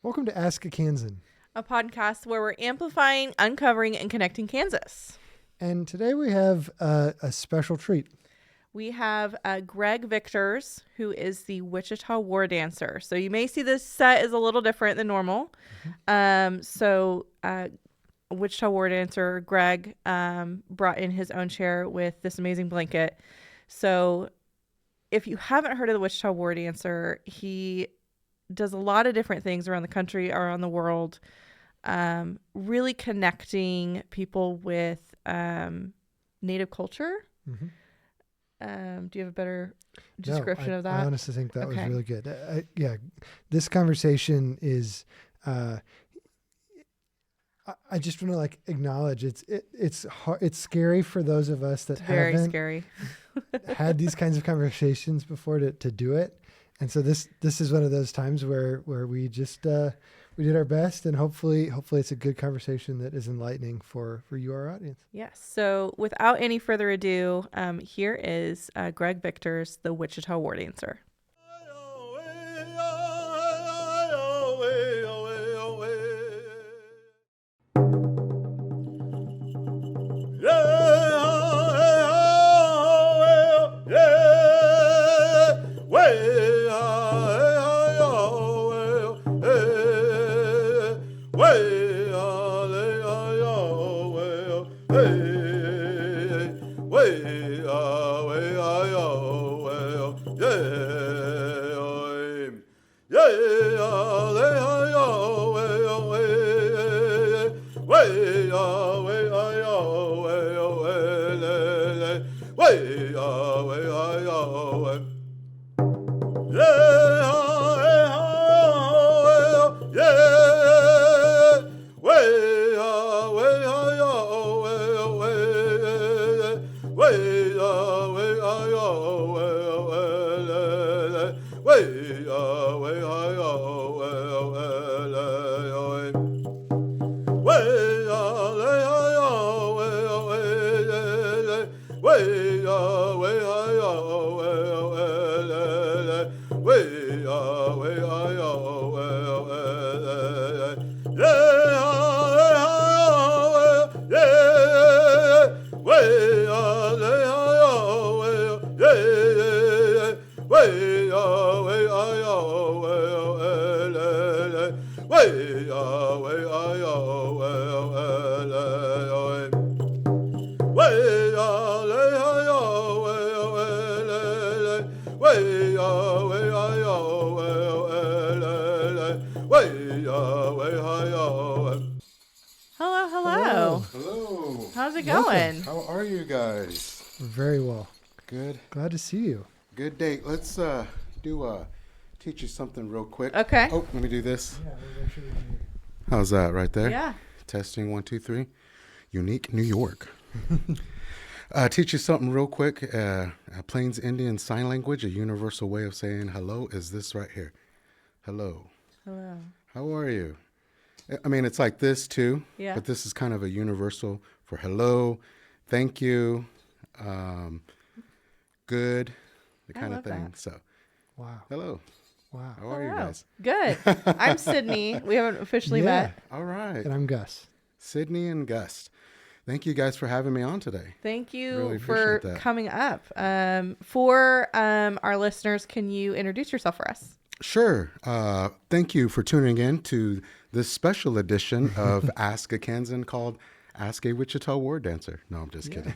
Welcome to Ask a Kansan. A podcast where we're amplifying, uncovering, and connecting Kansas. And today we have a special treat. We have Greg Victors, who is the Wichita War Dancer. So you may see this set is a little different than normal. Wichita War Dancer, Greg, brought in his own chair with this amazing blanket. So if you haven't heard of the Wichita War Dancer, he does a lot of different things around the country, around the world, really connecting people with Native culture. Mm-hmm. Do you have a better description of that? I honestly think that was really good. This conversation is. I just want to acknowledge it's hard, it's scary for those of us that haven't had these kinds of conversations before to do it. And so this is one of those times where we just we did our best, and hopefully it's a good conversation that is enlightening for you, our audience. Yes. So without any further ado, here is Greg Victors, the Wichita War Dancer. Hello. How's it going? How are you guys? Very well. Good. Glad to see you. Good day. Let's teach you something real quick. Okay. Oh, let me do this. Yeah, we'll sure we can. How's that right there? Yeah. Testing 1, 2, 3. Unique New York. Teach you something real quick. Plains Indian Sign Language, a universal way of saying hello, is this right here. Hello. Hello. How are you? I mean, it's like this too, Yeah. but this is kind of a universal for hello, thank you, good, the kind of thing. That. So, Wow. hello. Wow. How are you guys? Good. I'm Sydney. We haven't officially met. All right. And I'm Gus. Sydney and Gus. Thank you guys for having me on today. Thank you Really for appreciate that. coming up. For our listeners, can you introduce yourself for us? Sure. Thank you for tuning in to this special edition of Ask a Kansan called Ask a Wichita War Dancer. No, I'm just kidding.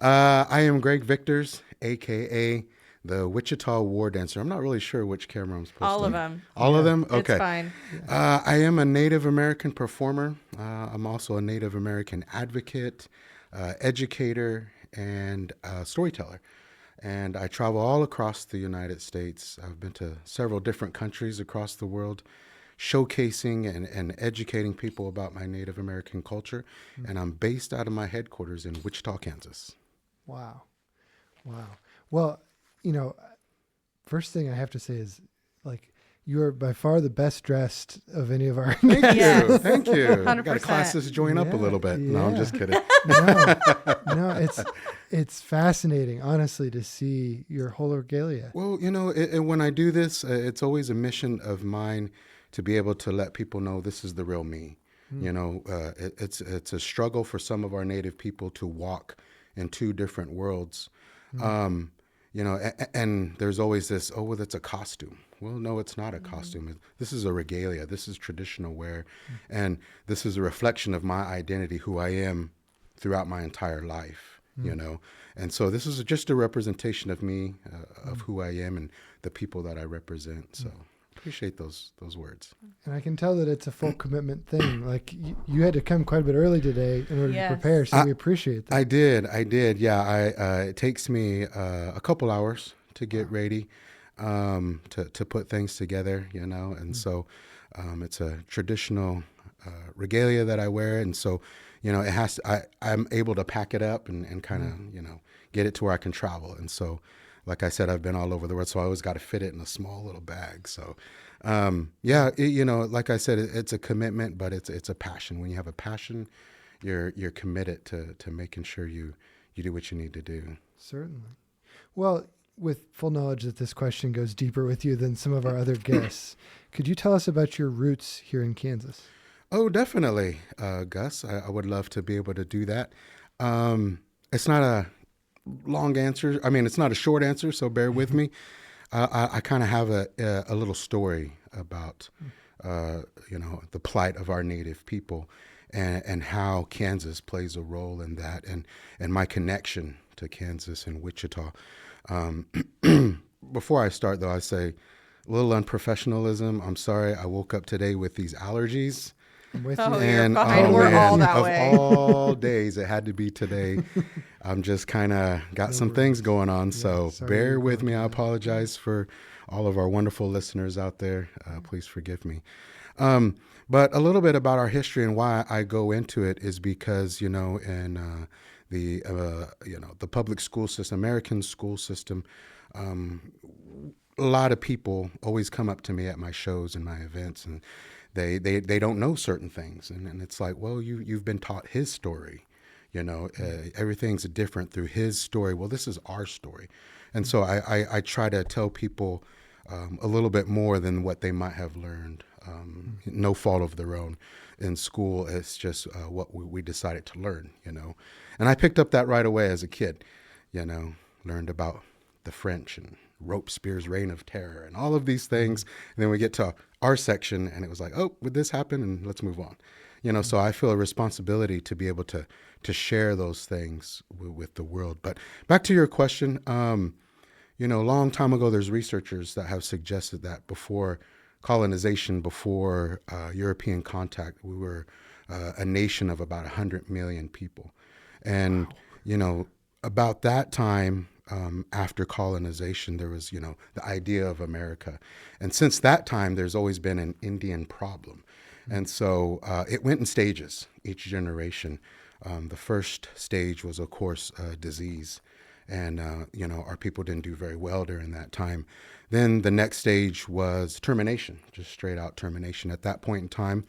I am Greg Victors, a.k.a. the Wichita War Dancer. I'm not really sure which camera I'm supposed to. All of them. All of them? Okay. It's fine. I am a Native American performer. I'm also a Native American advocate, educator, and storyteller. And I travel all across the United States. I've been to several different countries across the world, showcasing and educating people about my Native American culture. And I'm based out of my headquarters in Wichita, Kansas. Wow. Well, first thing I have to say is, you are by far the best dressed of any of our. Thank you. Yes. Thank you. 100%. Got to class this joint up a little bit. No, I'm just kidding. No, it's fascinating, honestly, to see your whole regalia. Well, when I do this, it's always a mission of mine to be able to let people know this is the real me. You know, it's a struggle for some of our Native people to walk in two different worlds. You know, and there's always this, oh, well, that's a costume. Well, no, it's not a costume. This is a regalia. This is traditional wear. And this is a reflection of my identity, who I am throughout my entire life, you know. And so this is just a representation of me, of who I am and the people that I represent. So appreciate those words. And I can tell that it's a full commitment thing. Like you had to come quite a bit early today in order to prepare, so we appreciate that. I did. Yeah, it takes me a couple hours to get ready, to put things together, you know. And so it's a traditional regalia that I wear, and so, you know, it has to, I'm able to pack it up and kind of, you know, get it to where I can travel. And so, like I said, I've been all over the world, so I always got to fit it in a small little bag. So, you know, like I said, it's a commitment, but it's a passion. When you have a passion, you're committed to making sure you do what you need to do. Certainly. Well, with full knowledge that this question goes deeper with you than some of our other guests, could you tell us about your roots here in Kansas? Oh, definitely, Gus. I would love to be able to do that. It's not a long answer. I mean, it's not a short answer, so bear with me. I kind of have a little story about, you know, the plight of our Native people and how Kansas plays a role in that, and my connection to Kansas and Wichita. Before I start, though, I say a little unprofessionalism. I'm sorry. I woke up today with these allergies. I'm with Oh, you. and you're fine. We're all that way. Of all days, it had to be today. I'm just kind of got some things going on, so bear with me. I apologize for all of our wonderful listeners out there. Please forgive me. But a little bit about our history and why I go into it is because, you know, in the public school system, American school system, a lot of people always come up to me at my shows and my events, and they don't know certain things, and it's like, well, you've been taught his story, you know, everything's different through his story. Well, this is our story, and so I try to tell people a little bit more than what they might have learned, no fault of their own in school. It's just what we decided to learn, you know, and I picked up that right away as a kid, you know, learned about the French and Robespierre's Reign of Terror and all of these things. And then we get to our section and it was like, oh, would this happen? And let's move on. You know, so I feel a responsibility to be able to share those things with the world. But back to your question, you know, a long time ago, there's researchers that have suggested that before colonization, before European contact, we were a nation of about 100 million people. And, you know, about that time, after colonization, there was, you know, the idea of America. And since that time, there's always been an Indian problem. And so it went in stages, each generation. The first stage was, of course, disease. And, you know, our people didn't do very well during that time. Then the next stage was termination, just straight out termination. At that point in time,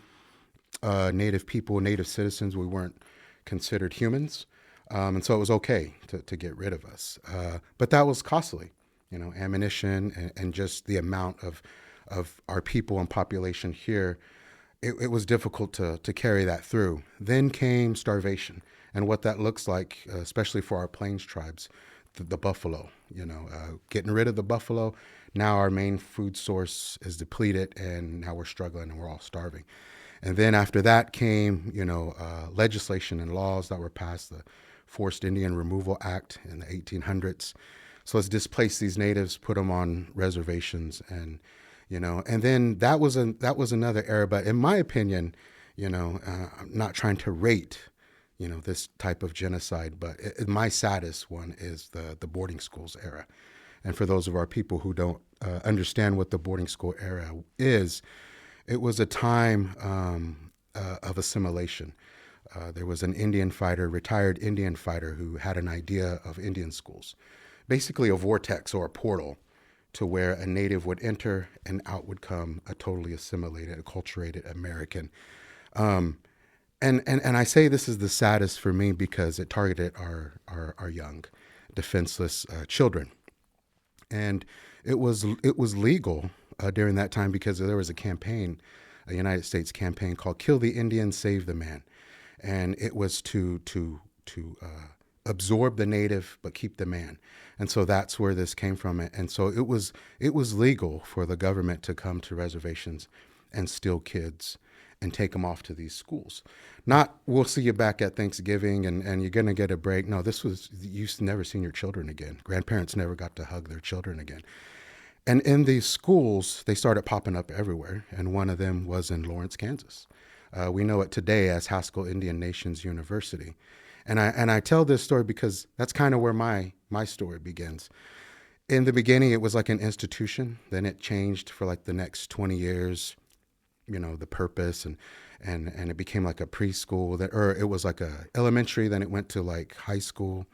Native people, Native citizens, we weren't considered humans. And so it was okay to get rid of us. But that was costly, you know, ammunition and just the amount of our people and population here. It was difficult to carry that through. Then came starvation and what that looks like, especially for our Plains tribes, the buffalo, you know, getting rid of the buffalo. Now our main food source is depleted and now we're struggling and we're all starving. And then after that came, you know, legislation and laws that were passed, the Forced Indian Removal Act in the 1800s. So let's displace these natives, put them on reservations, and, you know, and then that was another era. But in my opinion, you know, I'm not trying to rate, you know, this type of genocide, but my saddest one is the boarding schools era. And for those of our people who don't understand what the boarding school era is, it was a time of assimilation. There was an Indian fighter, retired Indian fighter, who had an idea of Indian schools, basically a vortex or a portal to where a native would enter and out would come a totally assimilated, acculturated American. And I say this is the saddest for me because it targeted our young, defenseless children. And it was legal during that time because there was a campaign, a United States campaign called "Kill the Indian, Save the Man," and it was to absorb the native but keep the man. And so that's where this came from. And so it was legal for the government to come to reservations and steal kids and take them off to these schools. Not, we'll see you back at Thanksgiving and you're going to get a break. No, this was, you've never seen your children again. Grandparents never got to hug their children again. And in these schools, they started popping up everywhere. And one of them was in Lawrence, Kansas. We know it today as Haskell Indian Nations University. And I tell this story because that's kind of where my story begins. In the beginning, it was like an institution. Then it changed for like the next 20 years, the purpose, and it became like a preschool, or it was like a elementary, then it went to like high school.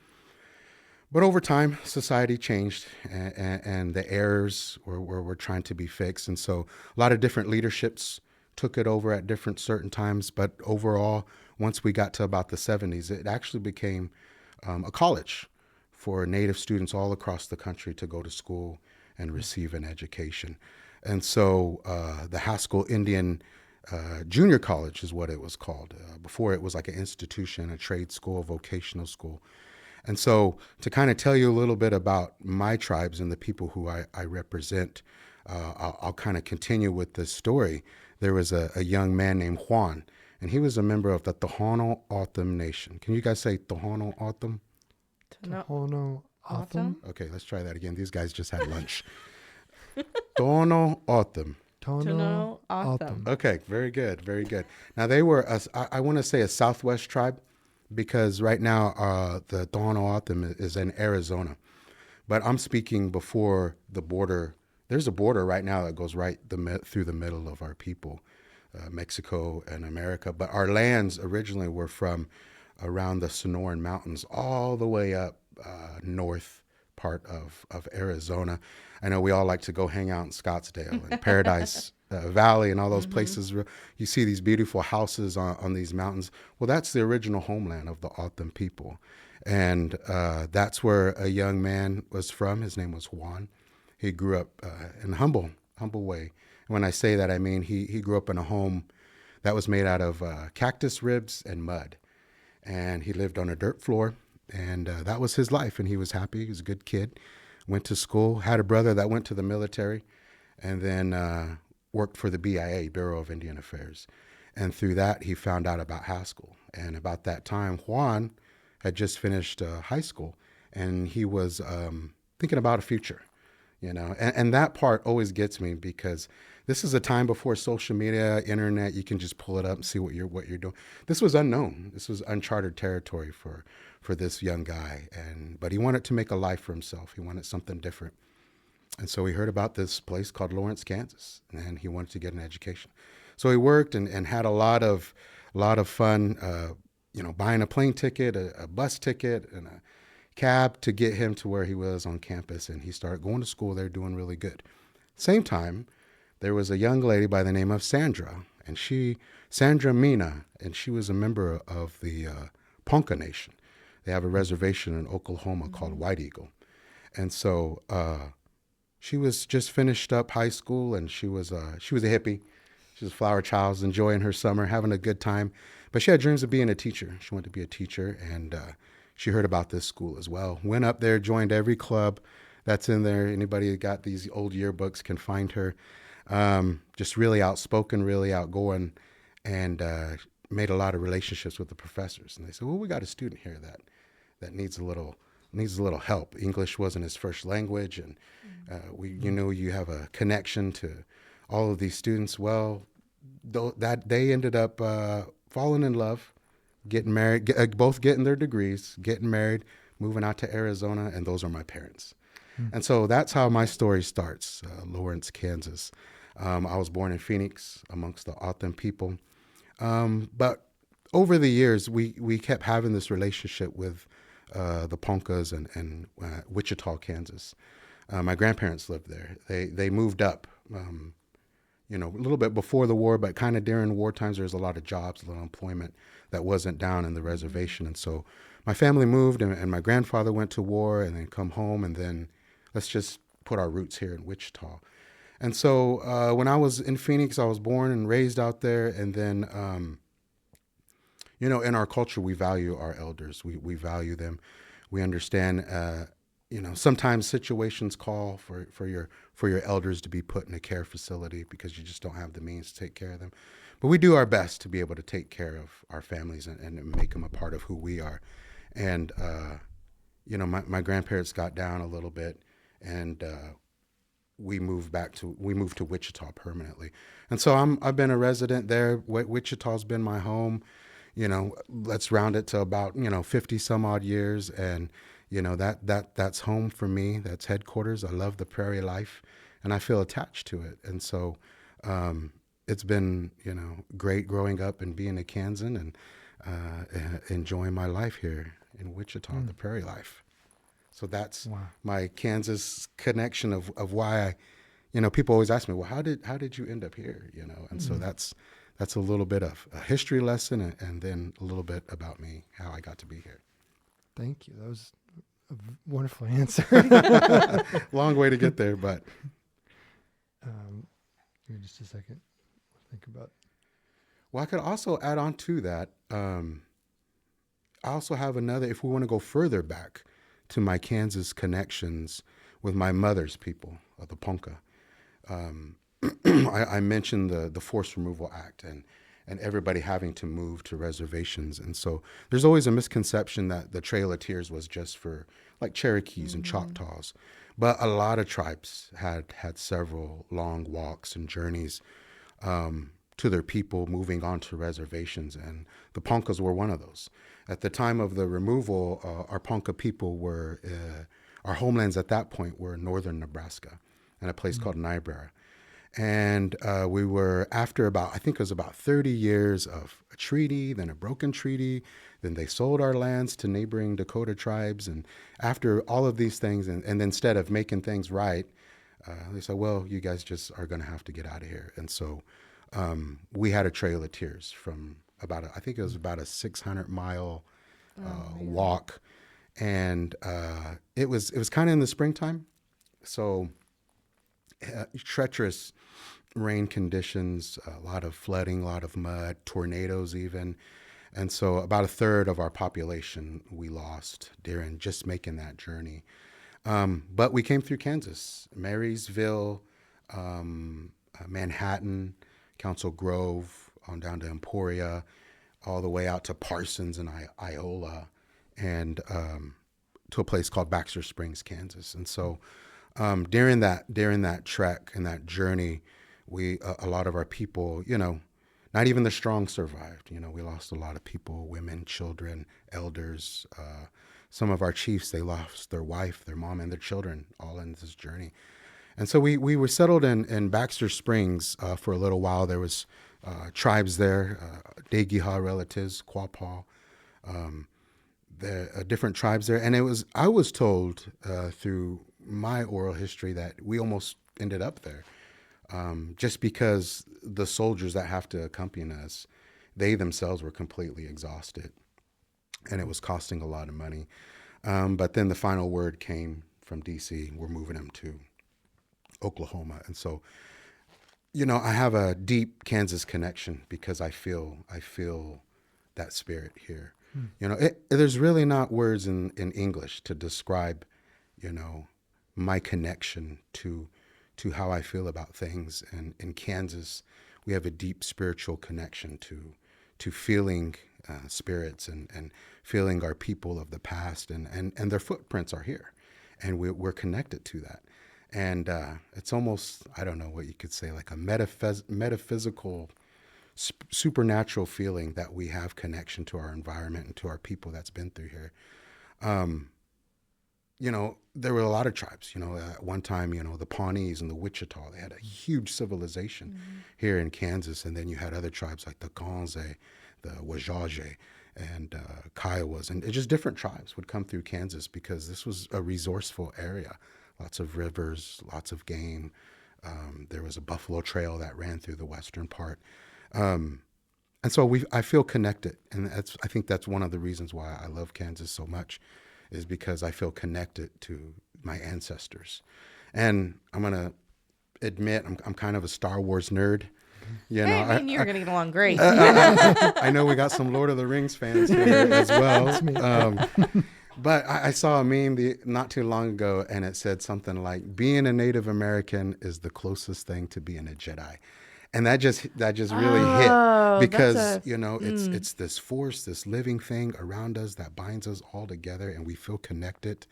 But over time, society changed, and the errors were trying to be fixed. And so a lot of different leaderships took it over at different certain times. But overall, once we got to about the 70s, it actually became a college for Native students all across the country to go to school and receive an education. And so the Haskell Indian Junior College is what it was called. Before it was like an institution, a trade school, a vocational school. And so to kind of tell you a little bit about my tribes and the people who I represent, I'll kind of continue with this story. There was a young man named Juan, and he was a member of the Tohono O'odham Nation. Can you guys say Tohono O'odham? Tohono O'odham? Okay, let's try that again. These guys just had lunch. Tohono O'odham. Tohono O'odham. Okay, very good, very good. Now they were, I want to say a Southwest tribe, because right now the Tohono O'odham is in Arizona. But I'm speaking before the border. There's a border right now that goes right through the middle of our people, Mexico and America. But our lands originally were from around the Sonoran Mountains all the way up north part of Arizona. I know we all like to go hang out in Scottsdale and Paradise Valley and all those places. You see these beautiful houses on these mountains. Well, that's the original homeland of the O'odham people. And that's where a young man was from. His name was Juan. He grew up in a humble way. And when I say that, I mean he grew up in a home that was made out of cactus ribs and mud. And he lived on a dirt floor. And that was his life. And he was happy. He was a good kid. Went to school. Had a brother that went to the military. And then worked for the BIA, Bureau of Indian Affairs. And through that, he found out about Haskell. And about that time, Juan had just finished high school. And he was thinking about a future. And that part always gets me because this is a time before social media, internet. You can just pull it up and see what you're doing. This was unknown. This was uncharted territory for this young guy. But he wanted to make a life for himself. He wanted something different. And so he heard about this place called Lawrence, Kansas, and he wanted to get an education. So he worked and had a lot of fun, buying a plane ticket, a bus ticket, and a cab to get him to where he was on campus. And he started going to school there, doing really good. Same time, there was a young lady by the name of Sandra, and Sandra Mina, and she was a member of the Ponca Nation. They have a reservation in Oklahoma called White Eagle. And so she was just finished up high school, and she was a hippie. She was a flower child, enjoying her summer, having a good time. But she had dreams of being a teacher. She wanted to be a teacher, and she heard about this school as well. Went up there, joined every club that's in there. Anybody that got these old yearbooks can find her. Just really outspoken, really outgoing, and made a lot of relationships with the professors. And they said, well, we got a student here that needs a little help. English wasn't his first language, and you have a connection to all of these students. Well, that they ended up falling in love, getting married, both getting their degrees, getting married, moving out to Arizona, and those are my parents. And so that's how my story starts, Lawrence, Kansas. I was born in Phoenix amongst the O'odham people. But over the years, we kept having this relationship with the Poncas and Wichita, Kansas. My grandparents lived there. They moved up, a little bit before the war, but kind of during war times, there was a lot of jobs, a lot of employment that wasn't down in the reservation. And so my family moved, and my grandfather went to war and then come home, and then let's just put our roots here in Wichita. And so when I was in Phoenix, I was born and raised out there. And then, in our culture, we value our elders. We value them. We understand, sometimes situations call for your elders to be put in a care facility because you just don't have the means to take care of them. But we do our best to be able to take care of our families and make them a part of who we are. And, my grandparents got down a little bit, and we moved to Wichita permanently. And so I've been a resident there. Wichita's been my home. Let's round it to about 50 some odd years, and that's home for me. That's headquarters. I love the prairie life, and I feel attached to it. And so it's been great growing up and being a Kansan and enjoying my life here in Wichita, the prairie life. So that's my Kansas connection of why people always ask me, well, how did you end up here? And so that's a little bit of a history lesson, and then a little bit about me, how I got to be here. Thank you. That was a wonderful answer. Long way to get there, but. Give me just a second. Think about. Well, I could also add on to that. I also have another, if we want to go further back to my Kansas connections with my mother's people, the Ponca. I mentioned the Forced Removal Act and everybody having to move to reservations. And so there's always a misconception that the Trail of Tears was just for like Cherokees and Choctaws. But a lot of tribes had several long walks and journeys to their people moving on to reservations. And the Poncas were one of those. At the time of the removal, our Ponca people were, our homelands at that point were northern Nebraska and a place called Niobrara. And we were, after I think it was about 30 years of a treaty, then a broken treaty, then they sold our lands to neighboring Dakota tribes. And after all of these things, and instead of making things right, they said, well, you guys just are going to have to get out of here. And so we had a Trail of Tears from I think it was about a 600-mile walk. And it was kind of in the springtime. So treacherous rain conditions, a lot of flooding, a lot of mud, tornadoes even. And so about a third of our population we lost during just making that journey. But we came through Kansas, Marysville, Manhattan, Council Grove, on down to Emporia, all the way out to Parsons and Iola, and to a place called Baxter Springs, Kansas. And so during that trek and that journey, a lot of our people, not even the strong survived. We lost a lot of people, women, children, elders. Some of our chiefs, they lost their wife, their mom, and their children all in this journey. And so we were settled in Baxter Springs for a little while. There was tribes there, Degiha relatives, Quapaw, different tribes there. And I was told through my oral history that we almost ended up there just because the soldiers that have to accompany us, they themselves were completely exhausted, and it was costing a lot of money. But then the final word came from D.C. We're moving them to Oklahoma. And so, I have a deep Kansas connection because I feel that spirit here. There's really not words in English to describe, my connection to how I feel about things. And in Kansas, we have a deep spiritual connection to feeling spirits and feeling our people of the past, and their footprints are here, and we're connected to that. And it's almost, I don't know what you could say, like a metaphysical, supernatural feeling that we have connection to our environment and to our people that's been through here. There were a lot of tribes, at one time, the Pawnees and the Wichita, they had a huge civilization here in Kansas. And then you had other tribes like the Kansan, the Wajaje, and Kiowas, and just different tribes would come through Kansas because this was a resourceful area. Lots of rivers, lots of game. There was a buffalo trail that ran through the western part. And so I feel connected. And I think that's one of the reasons why I love Kansas so much, is because I feel connected to my ancestors. And I'm going to admit I'm kind of a Star Wars nerd. You Hey, know, me and you are going to get along great. I know we got some Lord of the Rings fans here as well. That's me. But I saw a meme not too long ago, and it said something like, "Being a Native American is the closest thing to being a Jedi," and that just really hit, because it's this force, this living thing around us that binds us all together, and we feel connected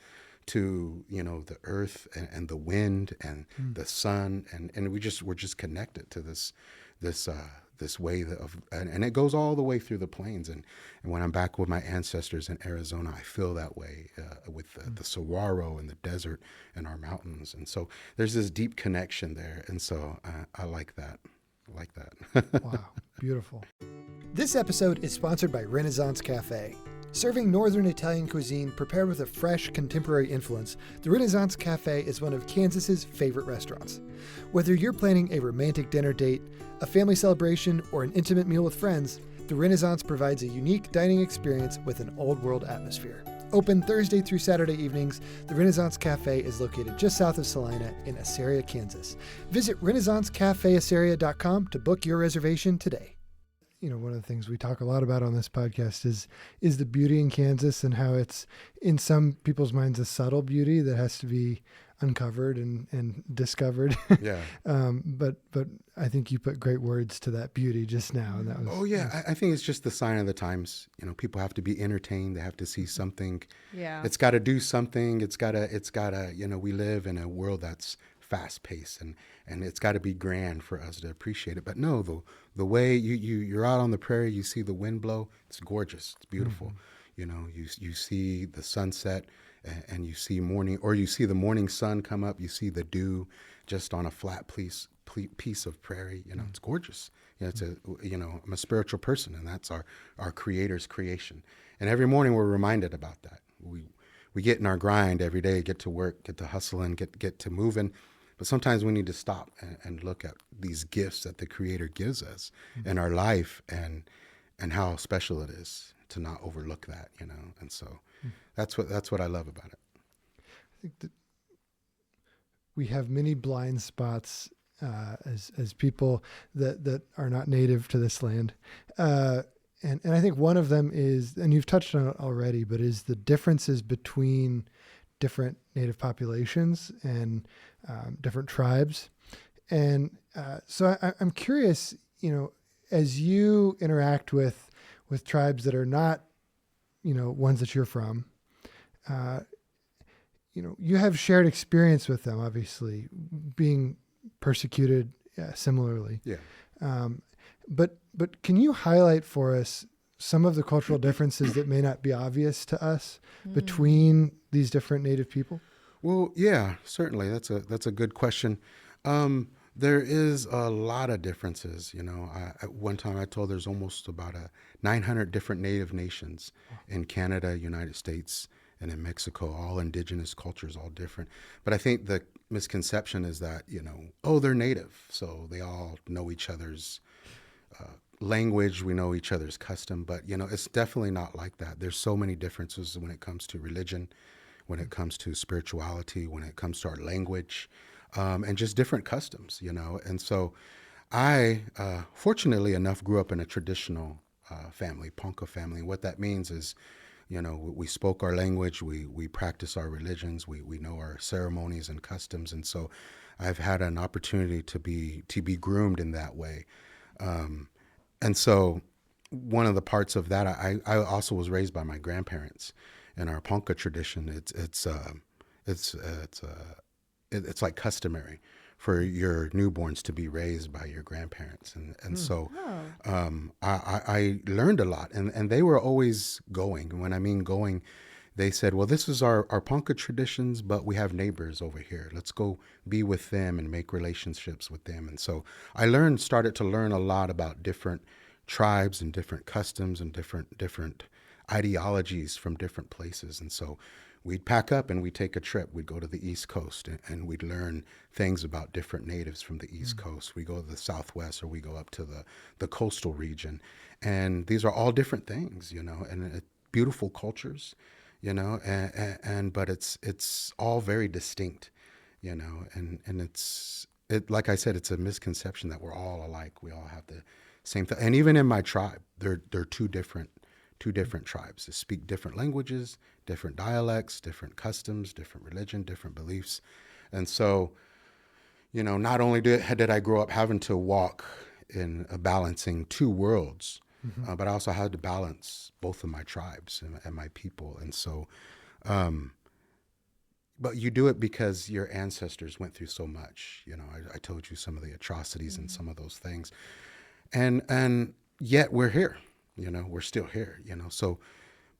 to the earth and the wind and the sun, and we're just connected to this way of, and it goes all the way through the plains. And when I'm back with my ancestors in Arizona, I feel that way with the saguaro and the desert and our mountains. And so there's this deep connection there. And so I like that. Wow, beautiful. This episode is sponsored by Renaissance Cafe. Serving Northern Italian cuisine prepared with a fresh, contemporary influence, the Renaissance Cafe is one of Kansas's favorite restaurants. Whether you're planning a romantic dinner date, a family celebration, or an intimate meal with friends, the Renaissance provides a unique dining experience with an old-world atmosphere. Open Thursday through Saturday evenings, the Renaissance Cafe is located just south of Salina in Assyria, Kansas. Visit renaissancecafeassyria.com to book your reservation today. One of the things we talk a lot about on this podcast is the beauty in Kansas, and how it's, in some people's minds, a subtle beauty that has to be uncovered and discovered. Yeah. But I think you put great words to that beauty just now. And that was, oh yeah. I think it's just the sign of the times. People have to be entertained. They have to see something. Yeah. It's got to do something. It's gotta, we live in a world that's fast paced, and it's got to be grand for us to appreciate it. But no, the way you're out on the prairie, you see the wind blow. It's gorgeous. It's beautiful. You see the sunset, and you see morning, or you see the morning sun come up. You see the dew just on a flat piece of prairie. It's gorgeous. I'm a spiritual person, and that's our Creator's creation. And every morning we're reminded about that. We get in our grind every day, get to work, get to hustling, get to moving. But sometimes we need to stop and look at these gifts that the Creator gives us in our life, and how special it is to not overlook that, And so that's what I love about it. I think that we have many blind spots as people that are not native to this land. And I think one of them is, and you've touched on it already, but is the differences between different native populations and different tribes. And so I'm curious, as you interact with tribes that are not, ones that you're from, you have shared experience with them, obviously, being persecuted similarly. Yeah. But can you highlight for us some of the cultural differences that may not be obvious to us between these different Native people? Well, yeah, certainly. That's a good question. There is a lot of differences. At one time I told there's almost about 900 different Native nations in Canada, United States, and in Mexico, all indigenous cultures, all different. But I think the misconception is that, they're Native, so they all know each other's language, we know each other's custom, but it's definitely not like that. There's so many differences when it comes to religion, when it comes to spirituality, when it comes to our language, and just different customs, And so I, fortunately enough, grew up in a traditional family, Ponca family. And what that means is, we spoke our language, we practice our religions, we know our ceremonies and customs. And so I've had an opportunity to be groomed in that way. And so one of the parts of that, I also was raised by my grandparents in our Ponca tradition. It's like customary for your newborns to be raised by your grandparents. And so I learned a lot, and they were always going. And when I mean going, they said, well, this is our Ponca traditions, but we have neighbors over here. Let's go be with them and make relationships with them. And so I started to learn a lot about different tribes and different customs and different ideologies from different places. And so we'd pack up and we'd take a trip. We'd go to the East Coast and we'd learn things about different natives from the East Coast. We go to the Southwest, or we go up to the coastal region. And these are all different things, and beautiful cultures, but it's all very distinct, and like I said, it's a misconception that we're all alike. We all have the same thing. And even in my tribe, they're two different tribes. They speak different languages, different dialects, different customs, different religion, different beliefs. And so, not only did I grow up having to walk in balancing two worlds, but I also had to balance both of my tribes and my people. And so, but you do it because your ancestors went through so much. I told you some of the atrocities and some of those things. And yet we're here, we're still here, So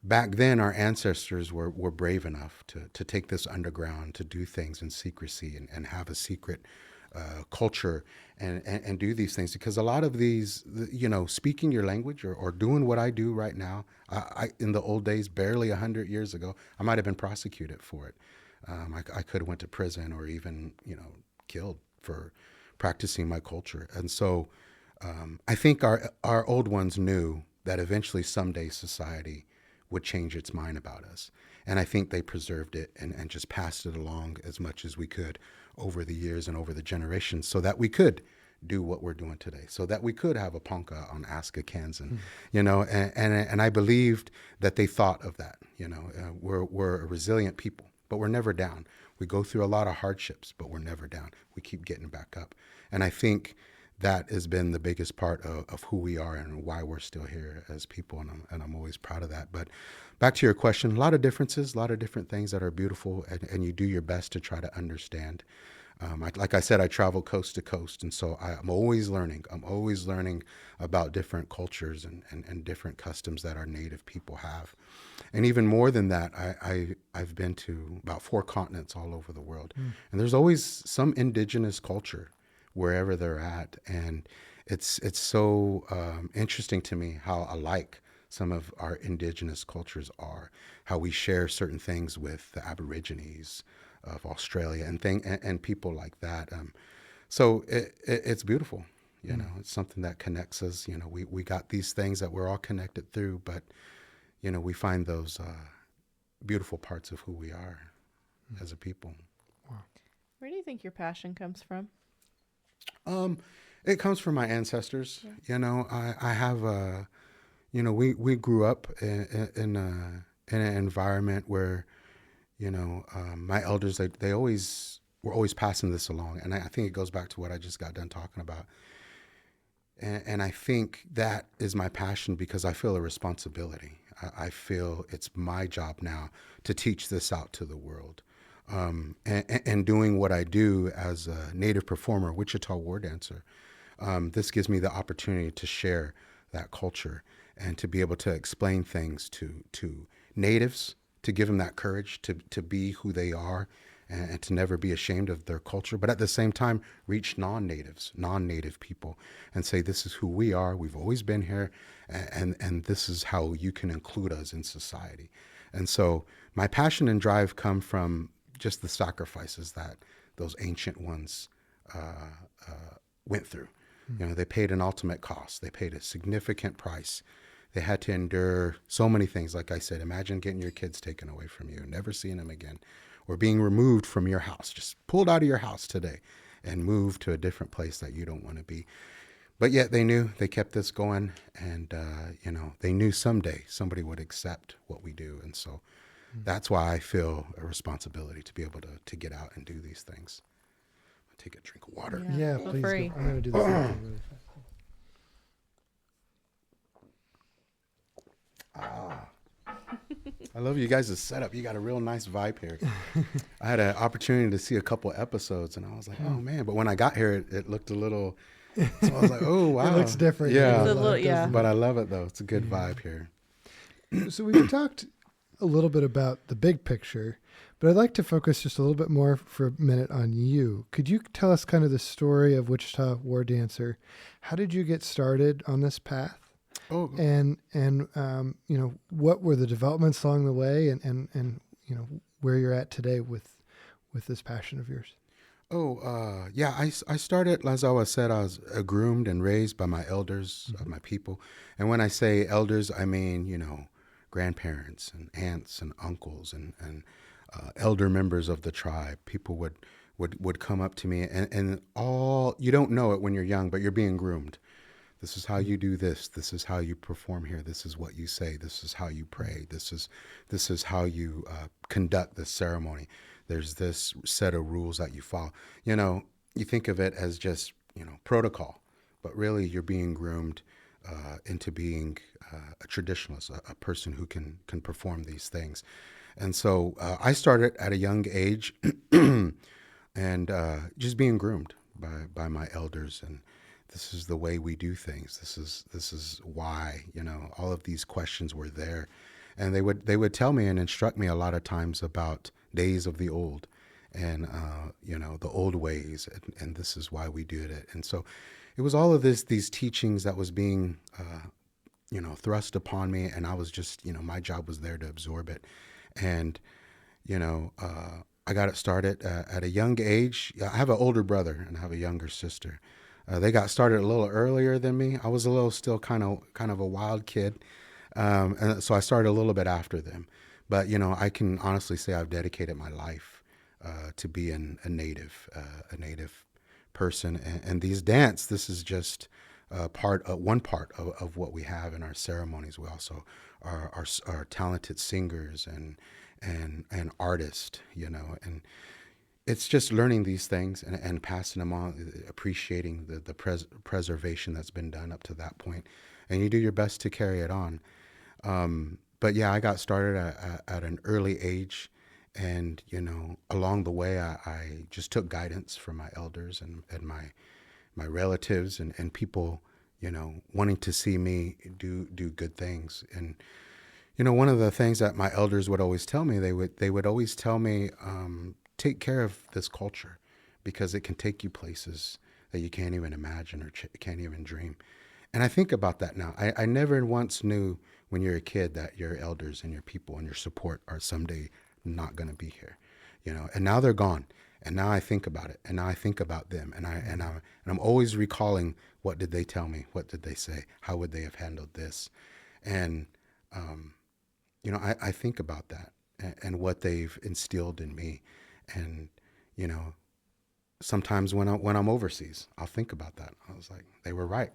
back then our ancestors were brave enough to take this underground, to do things in secrecy and have a secret culture and do these things, because a lot of these, speaking your language or doing what I do right now, I in the old days, barely 100 years ago, I might have been prosecuted for it. I could have went to prison or even, killed for practicing my culture. And so I think our old ones knew that eventually someday society would change its mind about us. And I think they preserved it and just passed it along as much as we could over the years and over the generations, so that we could do what we're doing today, so that we could have a Ponca on Aska, Kansan, and I believed that they thought of that. We're a resilient people, but we're never down. We go through a lot of hardships, but we're never down. We keep getting back up. And I think that has been the biggest part of who we are and why we're still here as people. And I'm always proud of that. But back to your question, a lot of differences, a lot of different things that are beautiful, and you do your best to try to understand. Like I said, I travel coast to coast, and so I'm always learning. I'm always learning about different cultures and different customs that our native people have. And even more than that, I've been to about 4 continents all over the world. And there's always some indigenous culture wherever they're at. And it's so interesting to me how alike some of our indigenous cultures are, how we share certain things with the Aborigines of Australia and people like that. So it's beautiful. It's something that connects us. We got these things that we're all connected through, but we find those beautiful parts of who we are as a people. Wow. Where do you think your passion comes from? It comes from my ancestors. Yeah. I have we grew up in an environment where, my elders, they always were always passing this along. And I think it goes back to what I just got done talking about. And I think that is my passion, because I feel a responsibility. I feel it's my job now to teach this out to the world. And doing what I do as a native performer, Wichita War Dancer, this gives me the opportunity to share that culture and to be able to explain things to natives, to give them that courage to be who they are and to never be ashamed of their culture, but at the same time reach non-native people and say, this is who we are, we've always been here, and this is how you can include us in society. And so my passion and drive come from just the sacrifices that those ancient ones went through. They paid an ultimate cost. They paid a significant price. They had to endure so many things. Like I said, imagine getting your kids taken away from you, never seeing them again, or being removed from your house, just pulled out of your house today and moved to a different place that you don't want to be. But yet they knew, they kept this going, and they knew someday somebody would accept what we do. And so that's why I feel a responsibility to be able to get out and do these things. I'll take a drink of water. Yeah, please. I'm going to do this really fast. I love you guys' setup. You got a real nice vibe here. I had an opportunity to see a couple episodes, and I was like, oh man. But when I got here, it looked a little, so I was like, oh wow. It looks different. Yeah. But I love it though. It's a good vibe here. So we've talked a little bit about the big picture, but I'd like to focus just a little bit more for a minute on you. Could you tell us kind of the story of Wichita War Dancer? How did you get started on this path? Oh. And what were the developments along the way, and where you're at today with this passion of yours? I started, as I said, I was groomed and raised by my elders, my people. And when I say elders, I mean, grandparents and aunts and uncles and elder members of the tribe. People would would come up to me, and all, you don't know it when you're young, but you're being groomed. This is how you do this. This is how you perform here. This is what you say. This is how you pray. This is how you conduct this ceremony. There's this set of rules that you follow. You know, you think of it as just, you know, protocol, but really you're being groomed into being a traditionalist, a person who can perform these things. And so I started at a young age, and just being groomed by my elders, and this is the way we do things. This is why, you know, all of these questions were there. And they would tell me and instruct me a lot of times about days of the old, and you know, the old ways, and this is why we did it. And so it was all of these teachings that was being you know, thrust upon me, and I was just, you know, my job was there to absorb it. And you know, I got it started at a young age. I have an older brother and I have a younger sister. They got started a little earlier than me. I was a little still kind of a wild kid, and so I started a little bit after them. But you know, I can honestly say I've dedicated my life to being a native person. And these dance, this is just one part of what we have in our ceremonies. We also are talented singers and artists, you know, and it's just learning these things and passing them on, appreciating the preservation that's been done up to that point, and you do your best to carry it on. But yeah, I got started at an early age, and you know, along the way, I just took guidance from my elders and my relatives and people, you know, wanting to see me do good things. And you know, one of the things that my elders would always tell me, they would always tell me, take care of this culture, because it can take you places that you can't even imagine or can't even dream. And I think about that now. I never once knew when you're a kid that your elders and your people and your support are someday not going to be here, you know. And now they're gone. And now I think about it, and now I think about them, and I'm always recalling, what did they tell me? What did they say? How would they have handled this? And you know, I think about that and what they've instilled in me. And, you know, sometimes when I'm overseas, I'll think about that. I was like, they were right.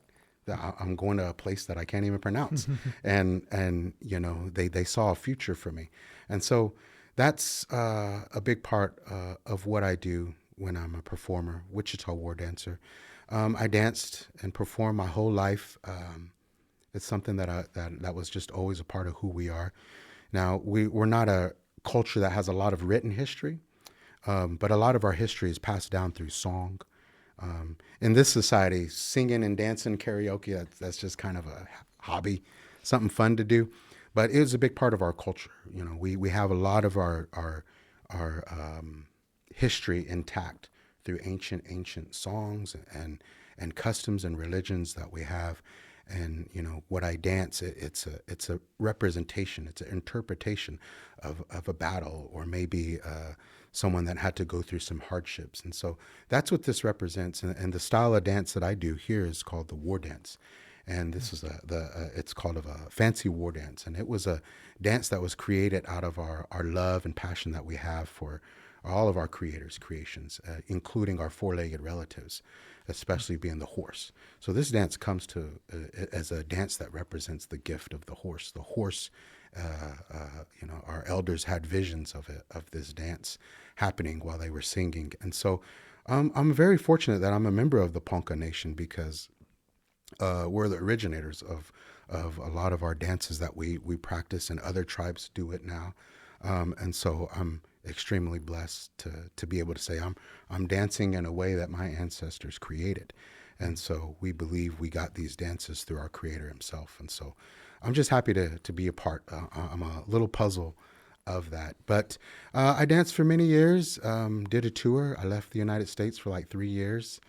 I'm going to a place that I can't even pronounce. and you know, they saw a future for me. And so that's a big part of what I do when I'm a performer, Wichita War Dancer. I danced and performed my whole life. It's something that was just always a part of who we are. Now, we're not a culture that has a lot of written history, but a lot of our history is passed down through song. In this society, singing and dancing, karaoke, that's just kind of a hobby, something fun to do. But it was a big part of our culture. You know, we have a lot of our history intact through ancient songs and customs and religions that we have. And you know, what I dance, it's a representation, it's an interpretation of a battle, or maybe someone that had to go through some hardships. And so that's what this represents. And the style of dance that I do here is called the war dance. And this is it's called a fancy war dance. And it was a dance that was created out of our love and passion that we have for all of our creators' creations, including our four-legged relatives, especially being the horse. So this dance comes to as a dance that represents the gift of the horse. The horse, you know, our elders had visions of this dance happening while they were singing. And so I'm very fortunate that I'm a member of the Ponca Nation, because we're the originators of a lot of our dances that we practice, and other tribes do it now. And so I'm extremely blessed to be able to say I'm dancing in a way that my ancestors created. And so we believe we got these dances through our creator himself. And so I'm just happy to be a part. I'm a little puzzle of that. But I danced for many years, did a tour. I left the United States for like 3 years.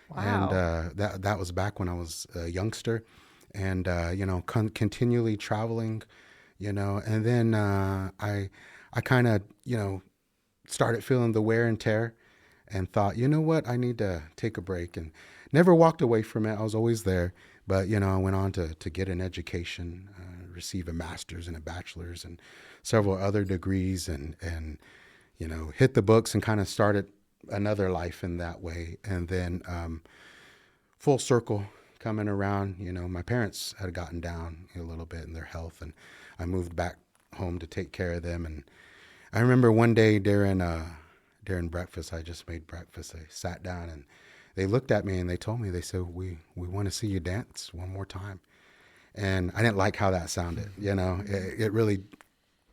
Wow. And that was back when I was a youngster, and you know, continually traveling, you know. And then I kind of, you know, started feeling the wear and tear, and thought, you know what, I need to take a break, and never walked away from it. I was always there. But you know, I went on to get an education, receive a master's and a bachelor's and several other degrees, and you know, hit the books and kind of started another life in that way. And then full circle coming around, my parents had gotten down a little bit in their health, and I moved back home to take care of them. And I remember one day during breakfast, I just made breakfast. I sat down and they looked at me and they told me, they said, we want to see you dance one more time. And I didn't like how that sounded. It really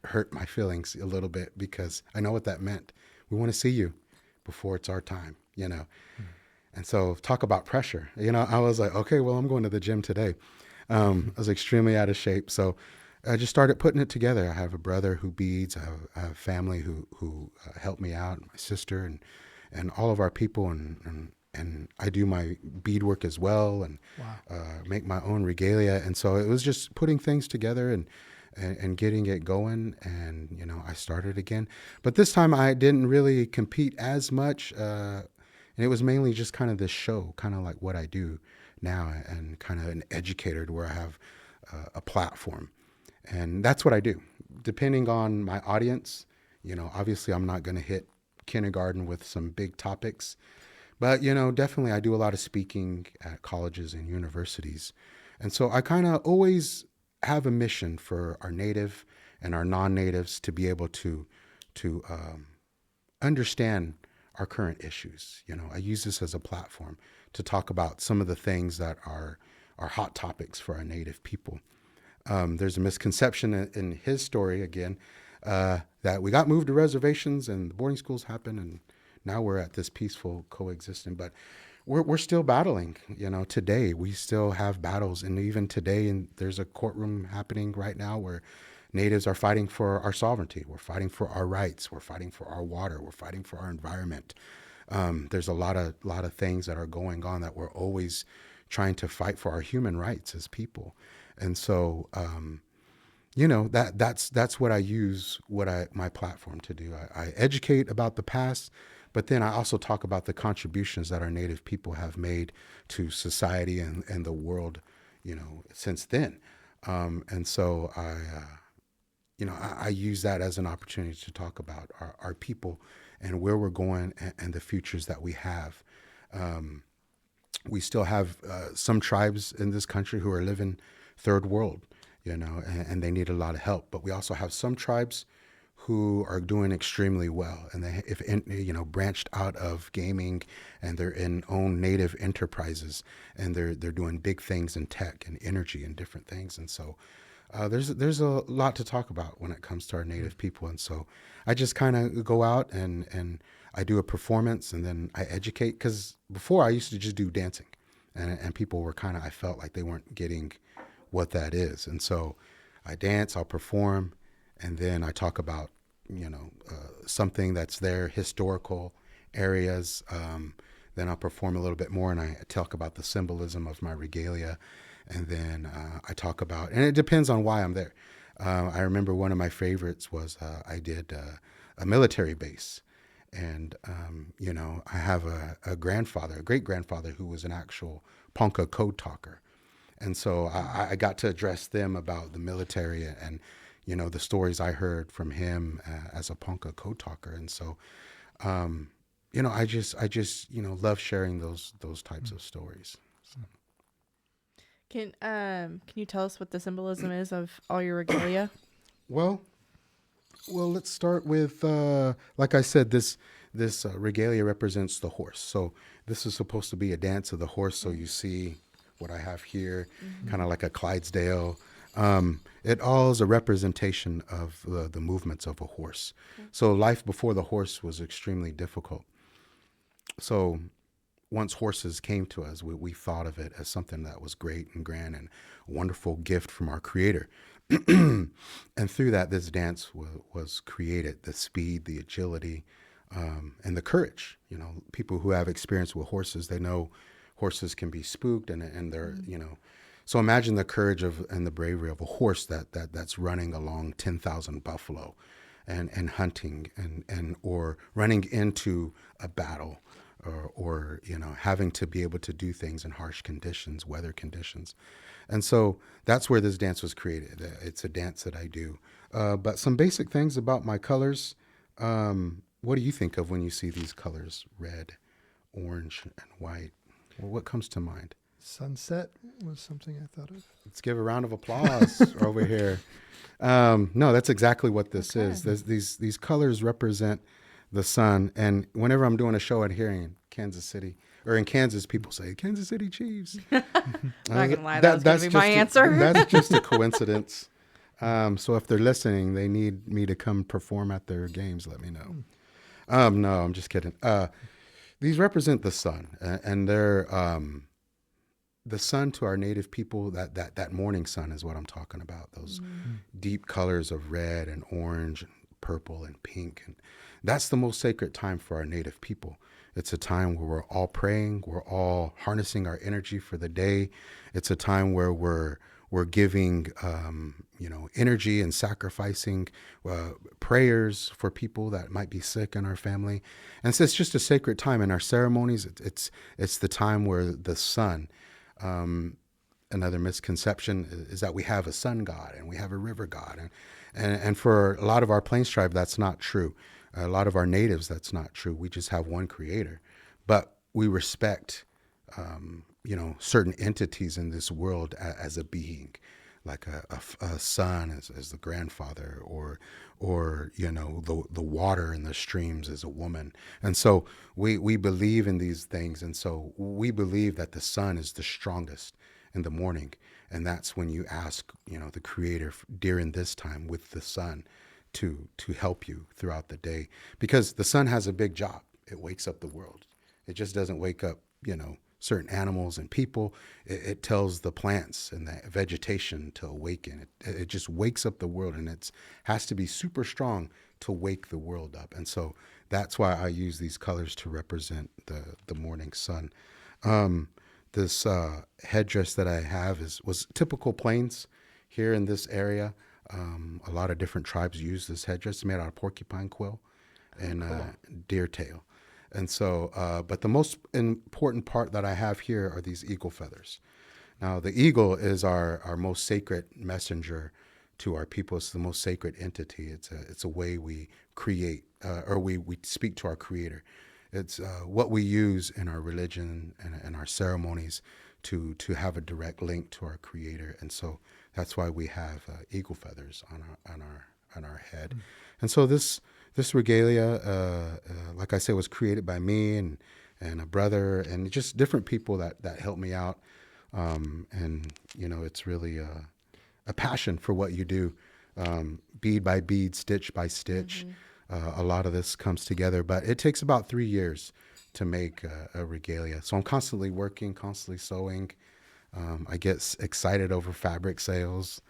hurt my feelings a little bit, because I know what that meant. We want to see you before it's our time, And so talk about pressure. I was like, okay, well, I'm going to the gym today. I was extremely out of shape. So I just started putting it together. I have a brother who beads. I have family who helped me out, my sister and all of our people. And I do my beadwork as well, and make my own regalia. And so it was just putting things together and getting it going. And, I started again. But this time I didn't really compete as much. And it was mainly just kind of this show, kind of like what I do now, and kind of an educator, to where I have a platform. And that's what I do. Depending on my audience, obviously I'm not going to hit kindergarten with some big topics. But, definitely I do a lot of speaking at colleges and universities. And so I kind of always have a mission for our native and our non-natives to be able to understand our current issues. I use this as a platform to talk about some of the things that are hot topics for our native people. There's a misconception in his story, again, that we got moved to reservations and the boarding schools happened, and now we're at this peaceful coexistence. But we're still battling. Today we still have battles, and even today, and there's a courtroom happening right now where natives are fighting for our sovereignty. We're fighting for our rights. We're fighting for our water. We're fighting for our environment. There's a lot of things that are going on that we're always trying to fight for, our human rights as people. And so, that's what I use, my platform to do. I educate about the past, but then I also talk about the contributions that our native people have made to society and the world, since then. And so I use that as an opportunity to talk about our people and where we're going and the futures that we have. We still have some tribes in this country who are living third world, and they need a lot of help. But we also have some tribes who are doing extremely well, and they branched out of gaming, and they're in own native enterprises, and they're doing big things in tech and energy and different things. And so there's a lot to talk about when it comes to our native people. And so I just kind of go out and I do a performance, and then I educate, because before I used to just do dancing, and people were I felt like they weren't getting what that is. And so I dance, I'll perform, and then I talk about, something that's there, historical areas. Then I'll perform a little bit more, and I talk about the symbolism of my regalia. And then I talk about, and it depends on why I'm there. I remember one of my favorites was I did a military base. And, I have a great grandfather who was an actual Ponca code talker. And so I got to address them about the military and the stories I heard from him as a Ponca code talker. And so, I just love sharing those types of stories. So. Can you tell us what the symbolism is of all your regalia? Well, let's start with, like I said, this regalia represents the horse. So this is supposed to be a dance of the horse. So you see what I have here, kind of like a Clydesdale. It all is a representation of the movements of a horse. So life before the horse was extremely difficult. So once horses came to us, we thought of it as something that was great and grand and a wonderful gift from our Creator. And through that, this dance was created, the speed, the agility, and the courage. People who have experience with horses, they know horses can be spooked, and they're, So imagine the courage and the bravery of a horse that's running along 10,000 buffalo and hunting or running into a battle or having to be able to do things in harsh conditions, weather conditions. And so that's where this dance was created. It's a dance that I do. But some basic things about my colors. what do you think of when you see these colors, red, orange, and white? Well, what comes to mind? Sunset was something I thought of. Let's give a round of applause over here. No, that's exactly what this is. These colors represent the sun. And whenever I'm doing a show out here in Kansas City, or in Kansas, people say, Kansas City Chiefs. Not going to lie, that's going to be my answer. That's just a coincidence. So if they're listening, they need me to come perform at their games, let me know. No, I'm just kidding. These represent the sun, and they're the sun to our native people. That morning sun is what I'm talking about. Those deep colors of red and orange and purple and pink, and that's the most sacred time for our native people. It's a time where we're all praying, we're all harnessing our energy for the day. It's a time where we're giving energy and sacrificing prayers for people that might be sick in our family. And so it's just a sacred time in our ceremonies. It's the time where the sun, another misconception is that we have a sun god and we have a river god. And for a lot of our Plains tribe, that's not true. A lot of our natives, that's not true. We just have one creator. But we respect certain entities in this world as a being, like a son as the grandfather, or the water in the streams as a woman. And so we believe in these things. And so we believe that the sun is the strongest in the morning. And that's when you ask, the creator during this time with the sun to help you throughout the day, because the sun has a big job. It wakes up the world. It just doesn't wake up, certain animals and people. It tells the plants and the vegetation to awaken. It just wakes up the world, and it has to be super strong to wake the world up. And so that's why I use these colors to represent the morning sun. This headdress that I have was typical Plains here in this area. A lot of different tribes use this headdress. It's made out of porcupine quill and deer tail. And so, but the most important part that I have here are these eagle feathers. Now, the eagle is our most sacred messenger to our people. It's the most sacred entity. It's a way we create, or we speak to our creator. It's what we use in our religion and our ceremonies to have a direct link to our creator. And so that's why we have eagle feathers on our head. And so this regalia, like I said, was created by me and a brother and just different people that helped me out. And it's really a passion for what you do, bead by bead, stitch by stitch. A lot of this comes together, but it takes about 3 years to make a regalia. So I'm constantly working, constantly sewing. I get excited over fabric sales,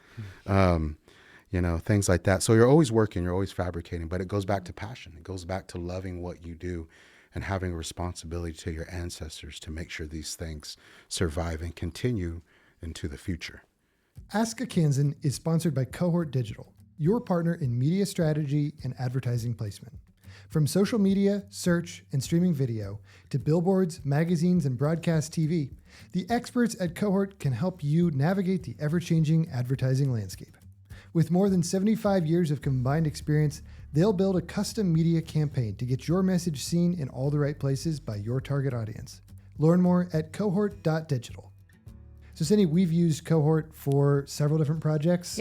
things like that. So you're always working, you're always fabricating, but it goes back to passion. It goes back to loving what you do and having a responsibility to your ancestors to make sure these things survive and continue into the future. Ask a Kansan is sponsored by Cohort Digital, your partner in media strategy and advertising placement. From social media, search, and streaming video to billboards, magazines, and broadcast TV, the experts at Cohort can help you navigate the ever-changing advertising landscape. With more than 75 years of combined experience, they'll build a custom media campaign to get your message seen in all the right places by your target audience. Learn more at cohort.digital. So, Cindy, we've used Cohort for several different projects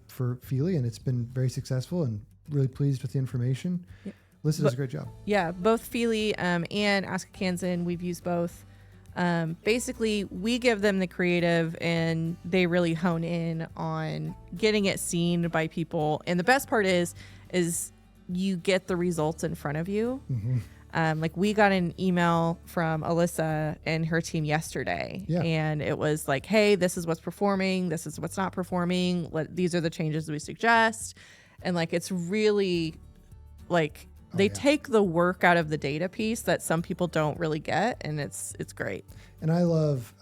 for Feely, and it's been very successful, and really pleased with the information. Yep. Alyssa does a great job. Yeah, both Feely and Ask a Kansan, we've used both. Basically, we give them the creative, and they really hone in on getting it seen by people. And the best part is you get the results in front of you. Mm-hmm. Like we got an email from Alyssa and her team yesterday, and it was like, hey, this is what's performing. This is what's not performing. These are the changes we suggest. And like, it's really like they take the work out of the data piece that some people don't really get. And it's great. And I love,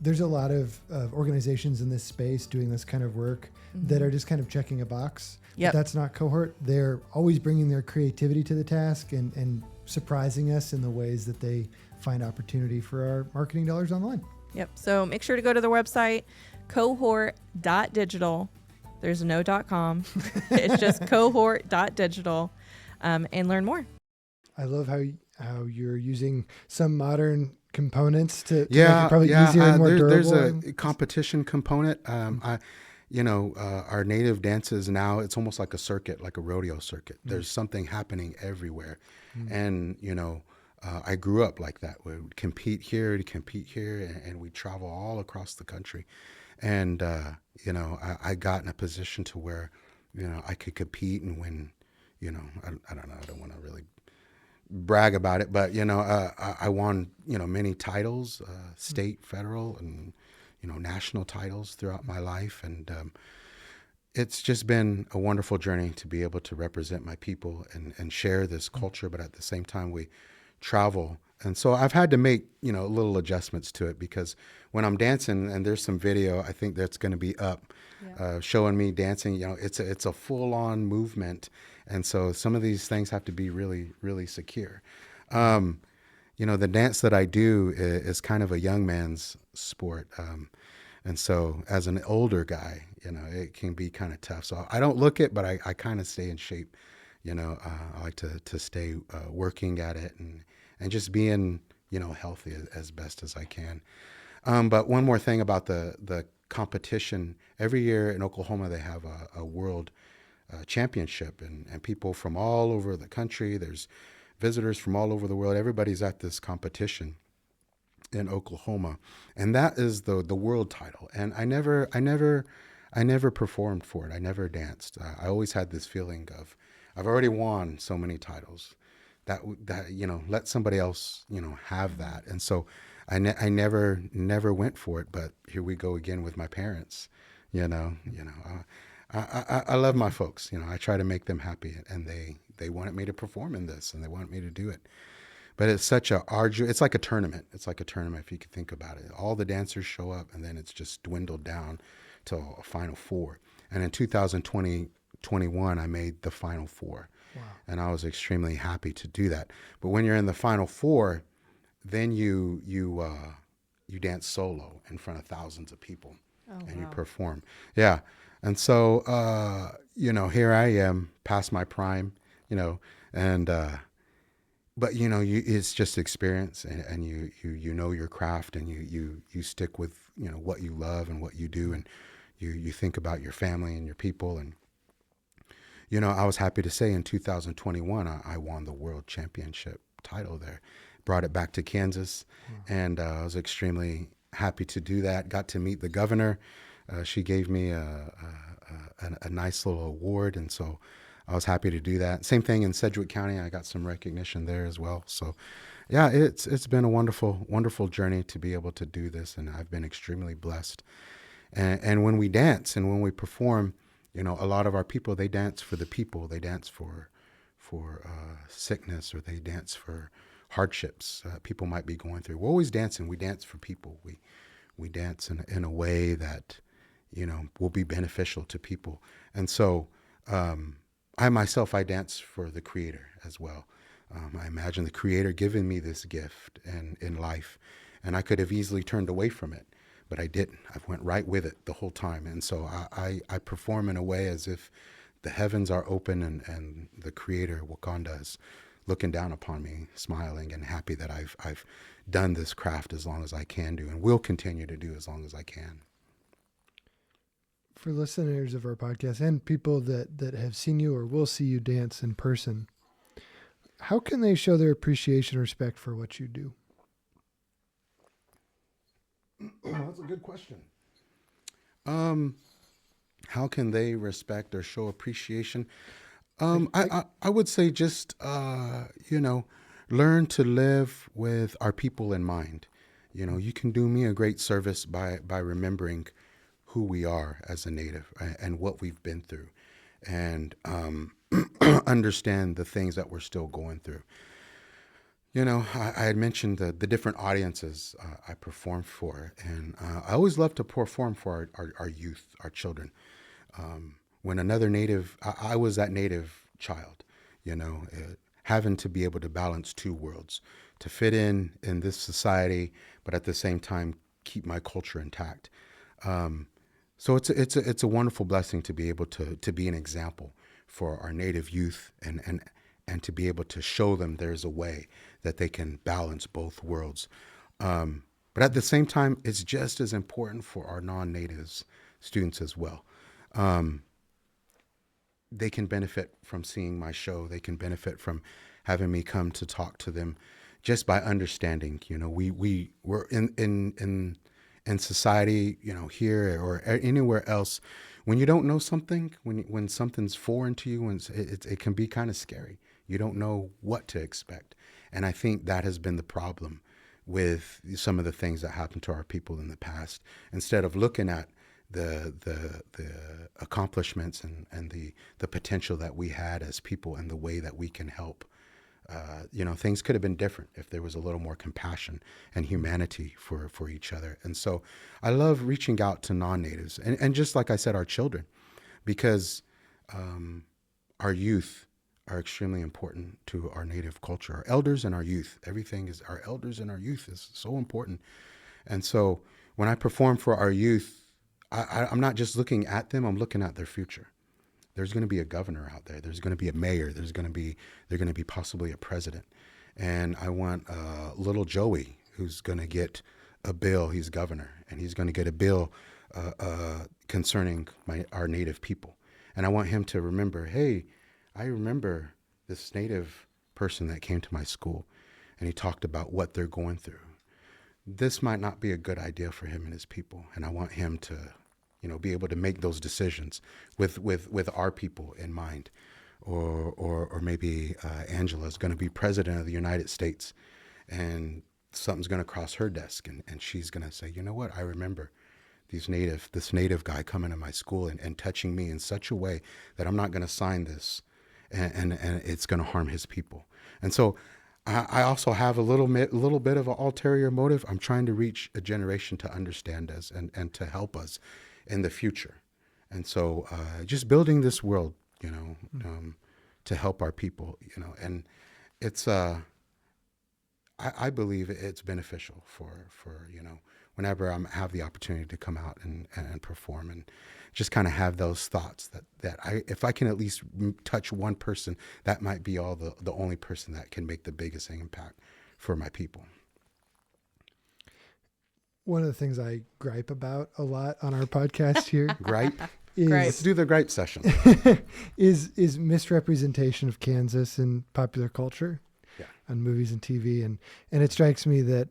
there's a lot of organizations in this space doing this kind of work that are just kind of checking a box. Yep. But that's not Cohort. They're always bringing their creativity to the task and surprising us in the ways that they find opportunity for our marketing dollars online. Yep. So make sure to go to their website, cohort.digital. There's no .com. It's just cohort.digital. and learn more. I love how you're using some modern components to make it probably easier and more durable. There's a competition component. Our native dances now, it's almost like a circuit, like a rodeo circuit. There's something happening everywhere. And, I grew up like that. We would compete here, and we travel all across the country. And, I got in a position to where, I could compete and win, I don't know, I don't want to really brag about it, but I won many titles, state, federal, and national titles throughout my life, and it's just been a wonderful journey to be able to represent my people and share this culture, but at the same time we travel. And so I've had to make little adjustments to it, because when I'm dancing, and there's some video I think that's going to be up showing me dancing, it's a full-on movement. And so some of these things have to be really, really secure. The dance that I do is kind of a young man's sport. And so as an older guy, it can be kind of tough. So I don't look it, but I kind of stay in shape. I like to stay working at it and just being, healthy as best as I can. But one more thing about the competition. Every year in Oklahoma, they have a world championship, and people from all over the country. There's visitors from all over the world. Everybody's at this competition in Oklahoma, and that is the world title. And I never performed for it. I never danced. I always had this feeling of, I've already won so many titles that let somebody else have that. And so I never went for it. But here we go again with my parents. I love my folks. I try to make them happy, and they wanted me to perform in this, and they wanted me to do it. But it's such it's like a tournament. It's like a tournament, if you could think about it. All the dancers show up, and then it's just dwindled down to a final four. And in 2021, I made the final four. Wow. And I was extremely happy to do that. But when you're in the final four, then you dance solo in front of thousands of people, and you perform. Yeah. And so, here I am past my prime, but it's just experience, and you know your craft, and you stick with, what you love and what you do. And you think about your family and your people. And, I was happy to say in 2021, I won the world championship title there, brought it back to Kansas. And I was extremely happy to do that. Got to meet the governor. She gave me a nice little award, and so I was happy to do that. Same thing in Sedgwick County. I got some recognition there as well. So, yeah, it's been a wonderful, wonderful journey to be able to do this, and I've been extremely blessed. And when we dance and when we perform, a lot of our people, they dance for the people. They dance for sickness, or they dance for hardships people might be going through. We're always dancing. We dance for people. We dance in a way that will be beneficial to people. And so I myself, I dance for the Creator as well. I imagine the Creator giving me this gift in life, and I could have easily turned away from it, but I didn't. I went right with it the whole time. And so I perform in a way as if the heavens are open, and the Creator, Wakanda, is looking down upon me, smiling and happy that I've done this craft as long as I can do, and will continue to do as long as I can. For listeners of our podcast and people that have seen you or will see you dance in person, how can they show their appreciation or respect for what you do? That's a good question. How can they respect or show appreciation? I would say just, learn to live with our people in mind. You can do me a great service by remembering who we are as a Native and what we've been through, and understand the things that we're still going through. I had mentioned the different audiences I perform for, and I always love to perform for our youth, our children. When another Native, I was that Native child, having to be able to balance two worlds, to fit in this society, but at the same time keep my culture intact. So it's a wonderful blessing to be able to be an example for our Native youth, and and to be able to show them there's a way that they can balance both worlds. But at the same time, it's just as important for our non-natives students as well. They can benefit from seeing my show. They can benefit from having me come to talk to them, just by understanding. We're in society, here or anywhere else. When you don't know something, when something's foreign to you, it can be kind of scary. You don't know what to expect, and I think that has been the problem with some of the things that happened to our people in the past. Instead of looking at the accomplishments and the potential that we had as people and the way that we can help, things could have been different if there was a little more compassion and humanity for each other. And so I love reaching out to non-natives and just like I said, our children, because our youth are extremely important to our native culture. Our elders and our youth, our elders and our youth is so important. And so when I perform for our youth, I'm not just looking at them, I'm looking at their future. There's going to be a governor out there. There's going to be a mayor. They're going to be possibly a president. And I want little Joey, who's going to get a bill. He's governor, and he's going to get a bill concerning our native people. And I want him to remember, hey, I remember this native person that came to my school, and he talked about what they're going through. This might not be a good idea for him and his people, and I want him to, be able to make those decisions with our people in mind. Or maybe Angela's going to be president of the United States, and something's going to cross her desk, and she's going to say, you know what, I remember this native guy coming to my school and touching me in such a way that I'm not going to sign this, and it's going to harm his people. And so I also have a little bit of an ulterior motive. I'm trying to reach a generation to understand us and to help us in the future. And so just building this world, to help our people, and it's I believe it's beneficial for whenever I have the opportunity to come out and perform, and just kind of have those thoughts that if I can at least touch one person, that might be the only person that can make the biggest impact for my people. One of the things I gripe about a lot on our podcast here. Gripe? Let's do the gripe session. is misrepresentation of Kansas in popular culture, on movies and TV. And it strikes me that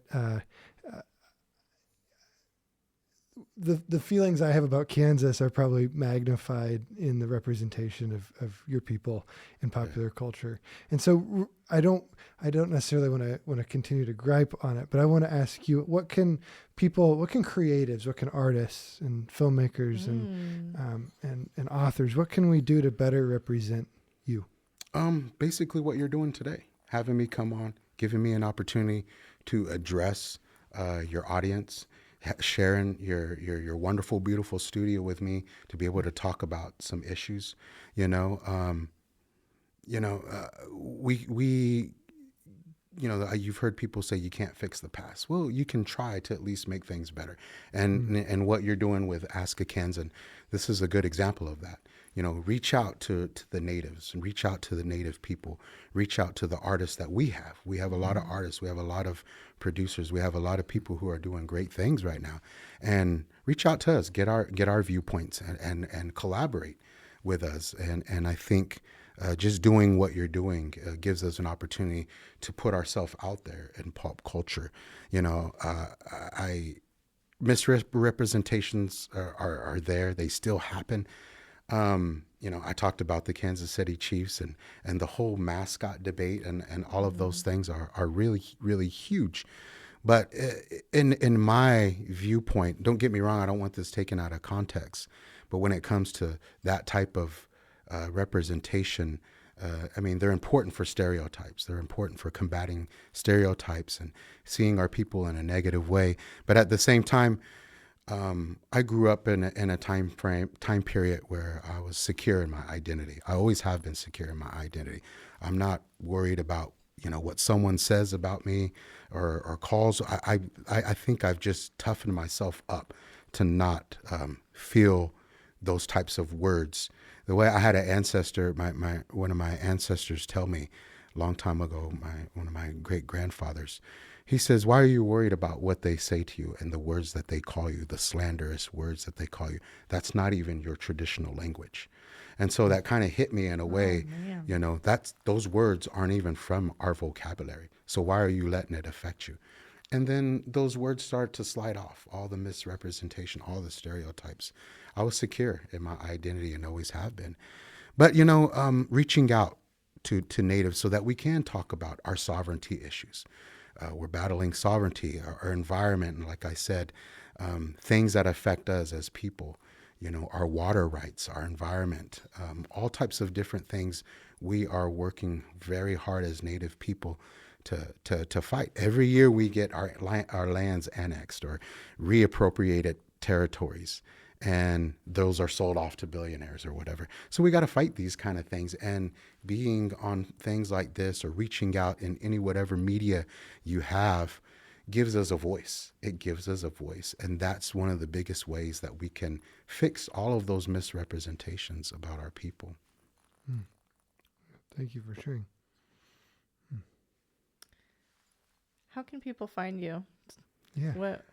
the feelings I have about Kansas are probably magnified in the representation of your people in popular culture. And so I don't necessarily want to continue to gripe on it, but I want to ask you, what can creatives, what can artists and filmmakers and authors, what can we do to better represent you? Basically what you're doing today, having me come on, giving me an opportunity to address your audience, sharing your wonderful, beautiful studio with me to be able to talk about some issues. You've heard people say you can't fix the past. Well, you can try to at least make things better. And what you're doing with Ask a Kansan, this is a good example of that. Reach out to the natives and reach out to the native people, reach out to the artists that we have. We have a lot of artists. We have a lot of producers. We have a lot of people who are doing great things right now, and reach out to us, get our viewpoints and collaborate with us. And I think just doing what you're doing gives us an opportunity to put ourselves out there in pop culture. Misrepresentations are there. They still happen. I talked about the Kansas City Chiefs and the whole mascot debate and all of those things are really, really huge. But in my viewpoint, don't get me wrong, I don't want this taken out of context. But when it comes to that type of representation, they're important for stereotypes. They're important for combating stereotypes and seeing our people in a negative way. But at the same time, I grew up in a time period where I was secure in my identity. I always have been secure in my identity. I'm not worried about what someone says about me or calls. I think I've just toughened myself up to not feel those types of words the way I had an ancestor, one of my ancestors tell me a long time ago, one of my great grandfathers, he says, why are you worried about what they say to you and the words that they call you, the slanderous words that they call you? That's not even your traditional language. And so that kind of hit me in a way, those words aren't even from our vocabulary. So why are you letting it affect you? And then those words start to slide off, all the misrepresentation, all the stereotypes. I was secure in my identity and always have been. But, reaching out to Natives so that we can talk about our sovereignty issues. We're battling sovereignty, our environment, and like I said, things that affect us as people, our water rights, our environment, all types of different things. We are working very hard as Native people to fight. Every year we get our lands annexed or reappropriated territories, and those are sold off to billionaires or whatever. So we got to fight these kind of things, and being on things like this or reaching out in any whatever media you have gives us a voice. It gives us a voice. And that's one of the biggest ways that we can fix all of those misrepresentations about our people. Thank you for sharing. How can people find you? Yeah. What?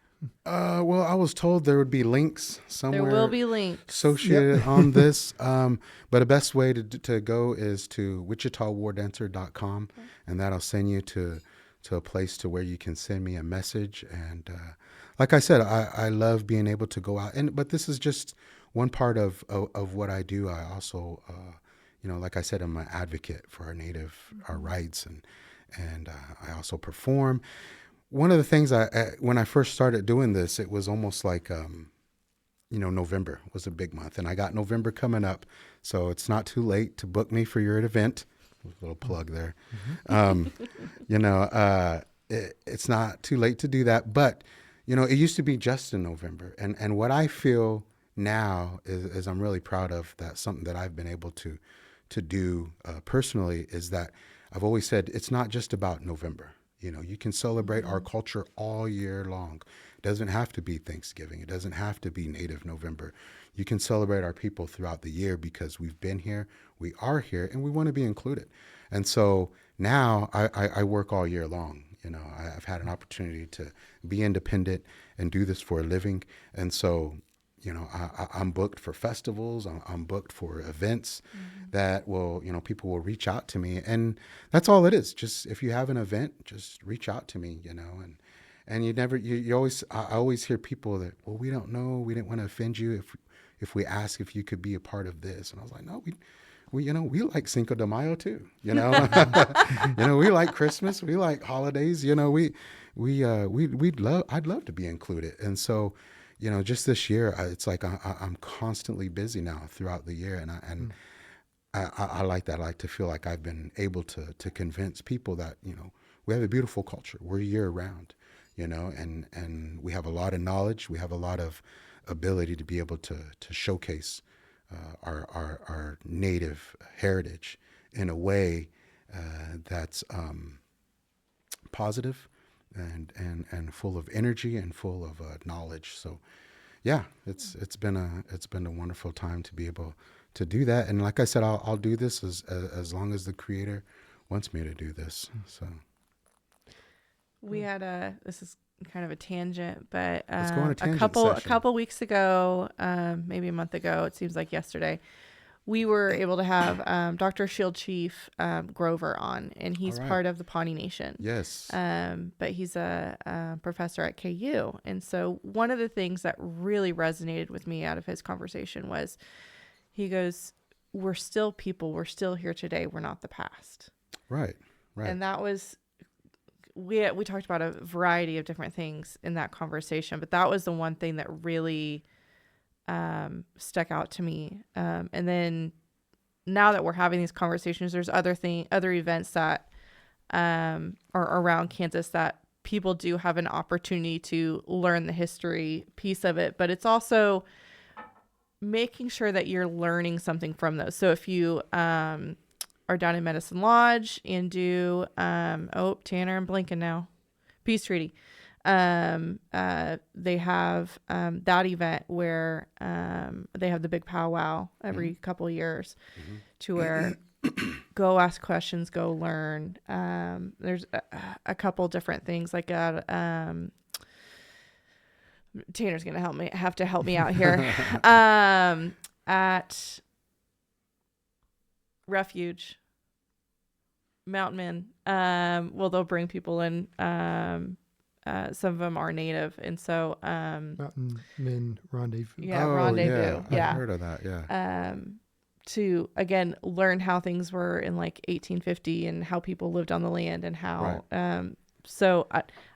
Well, I was told there would be links somewhere. There will be links associated on this. But the best way to go is to WichitaWarDancer.com, and that'll send you to a place to where you can send me a message. And like I said, I love being able to go out. But this is just one part of what I do. I also, like I said, I'm an advocate for our Native, our rights, and I also perform. One of the things when I first started doing this, it was almost like, November was a big month, and I got November coming up. So it's not too late to book me for your event. A little plug there. It's not too late to do that, but, it used to be just in November. And what I feel now is I'm really proud of that. Something that I've been able to do personally is that I've always said it's not just about November. You can celebrate our culture all year long. It doesn't have to be Thanksgiving. It doesn't have to be Native November. You can celebrate our people throughout the year because we've been here, we are here, and we want to be included. And so now I work all year long. I've had an opportunity to be independent and do this for a living. And so, I'm booked for festivals. I'm booked for events that will, people will reach out to me. And that's all it is. Just if you have an event, just reach out to me, and I always hear people that, well, we don't know. We didn't want to offend you if we ask if you could be a part of this. And I was like, no, we like Cinco de Mayo too, we like Christmas, we like holidays, I'd love to be included. And so, just this year, it's like I'm constantly busy now throughout the year, and I like that. I like to feel like I've been able to convince people that we have a beautiful culture. We're year round, and we have a lot of knowledge. We have a lot of ability to be able to showcase our Native heritage in a way that's positive and full of energy and full of knowledge. So, yeah, it's been a wonderful time to be able to do that. And like I said, I'll do this as long as the Creator wants me to do this. So we had this is kind of a tangent, but let's go on a tangent a couple weeks ago, maybe a month ago, it seems like yesterday, we were able to have Dr. Shield Chief Grover on, and he's part of the Pawnee Nation. Yes. But he's a professor at KU. And so one of the things that really resonated with me out of his conversation was, he goes, we're still people. We're still here today. We're not the past. Right. And that was, we talked about a variety of different things in that conversation, but that was the one thing that really stuck out to me. And then now that we're having these conversations, there's other events that are around Kansas that people do have an opportunity to learn the history piece of it, but it's also making sure that you're learning something from those. So if you are down in Medicine Lodge and do Tanner and Blinken now, Peace Treaty, They have that event where they have the big powwow every couple years to where go ask questions, go learn. There's a couple different things like Tanner's gonna have to help me out here. At Refuge, Mountain Men, well, they'll bring people in. Some of them are native, and so Mountain Men Rendezvous. Yeah, Rendezvous. Yeah, I've heard of that. Yeah. To again learn how things were in like 1850 and how people lived on the land and how. Right. So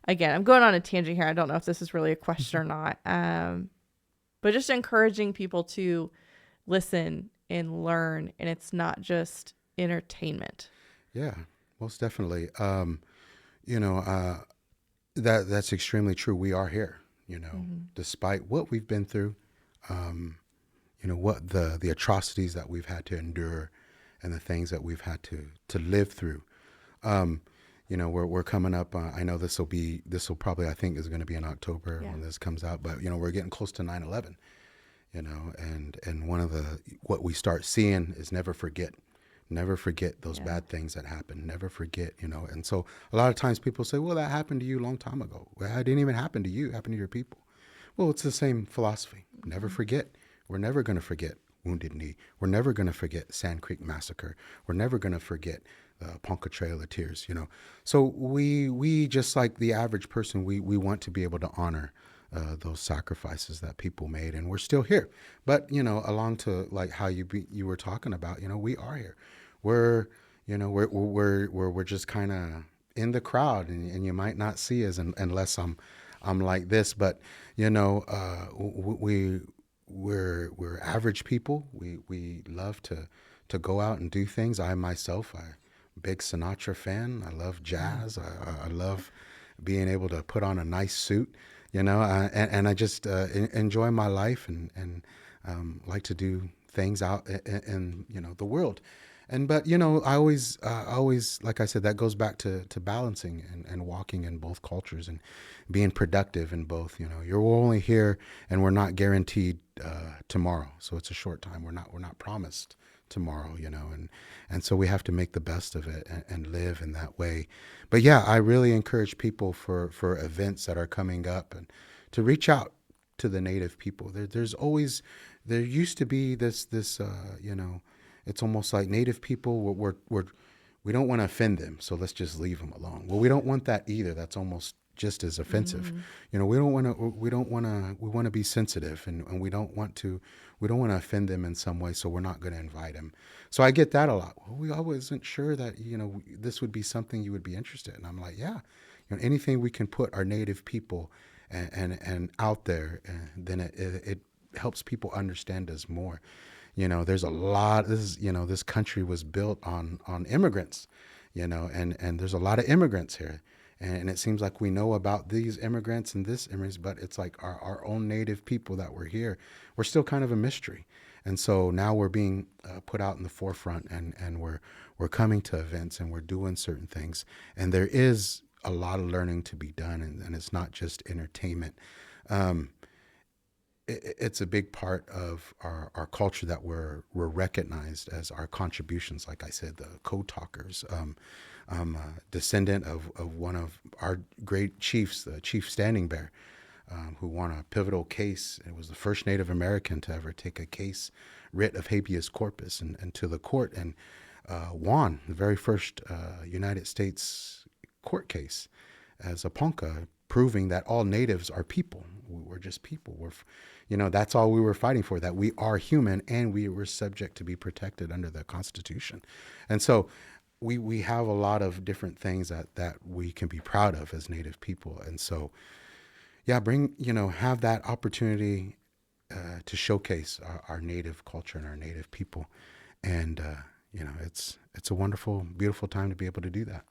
again, I'm going on a tangent here. I don't know if this is really a question or not. But just encouraging people to listen and learn, and it's not just entertainment. Yeah, most definitely. That's extremely true. We are here, despite what we've been through, what the atrocities that we've had to endure and the things that we've had to live through. We're coming up. I know this will probably, I think, is going to be in October when this comes out. But we're getting close to 9/11. And one of what we start seeing is never forget those bad things that happened. Never forget, And so a lot of times people say, "Well, that happened to you a long time ago." Well, it didn't even happen to you. It happened to your people. Well, it's the same philosophy. Never forget. We're never going to forget Wounded Knee. We're never going to forget Sand Creek Massacre. We're never going to forget Ponca Trail of Tears, So we just like the average person, we want to be able to honor those sacrifices that people made, and we're still here. But along to like how you were talking about, we are here. We're just kind of in the crowd, and you might not see us unless I'm like this. But we're average people. We love to go out and do things. I myself, big Sinatra fan. I love jazz. I love being able to put on a nice suit, and I just enjoy my life and like to do things out in the world. But I always like I said, that goes back to balancing and walking in both cultures and being productive in both. You're only here, and we're not guaranteed tomorrow, so it's a short time. We're not promised tomorrow, and so we have to make the best of it and live in that way. But yeah, I really encourage people for events that are coming up and to reach out to the Native people. There used to be this it's almost like Native people we don't want to offend them, so let's just leave them alone. Well, we don't want that either. That's almost just as offensive. We want to be sensitive, and we don't want to offend them in some way, so we're not going to invite them. So I get that a lot. Well, I wasn't sure that this would be something you would be interested in. I'm like, yeah, anything we can put our Native people and out there, then it helps people understand us more. There's a lot. This country was built on immigrants, and there's a lot of immigrants here. And it seems like we know about these immigrants and this immigrants, but it's like our own Native people that were here, we're still kind of a mystery. And so now we're being put out in the forefront, and we're coming to events, and we're doing certain things. And there is a lot of learning to be done, and it's not just entertainment. It's a big part of our culture that we're recognized as our contributions. Like I said, the code talkers. I'm a descendant of one of our great chiefs, the Chief Standing Bear, who won a pivotal case. It was the first Native American to ever take a case, writ of habeas corpus, and to the court, and won the very first United States court case as a Ponca, proving that all natives are people. We're just people. That's all we were fighting for, that we are human and we were subject to be protected under the Constitution. And so we have a lot of different things that we can be proud of as Native people. And so, yeah, have that opportunity to showcase our Native culture and our Native people. And, it's a wonderful, beautiful time to be able to do that.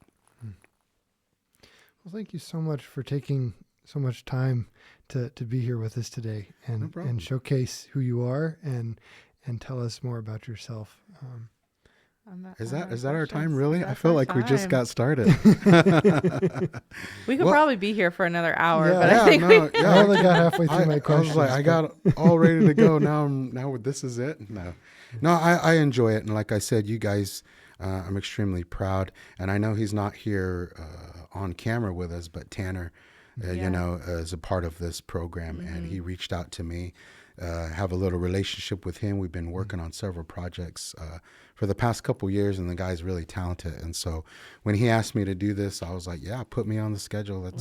Well, thank you so much for taking so much time to be here with us today and showcase who you are and tell us more about yourself. Is that our time, really? I feel like we just got started. We could probably be here for another hour, Yeah, but I think I only got halfway through my questions. I was like, I got all ready to go. Now this is it. No, I enjoy it. And like I said, you guys, I'm extremely proud. And I know he's not here on camera with us, but Tanner, is a part of this program. Mm-hmm. And he reached out to me, have a little relationship with him. We've been working on several projects for the past couple years, and the guy's really talented. And so when he asked me to do this, I was like, yeah, put me on the schedule.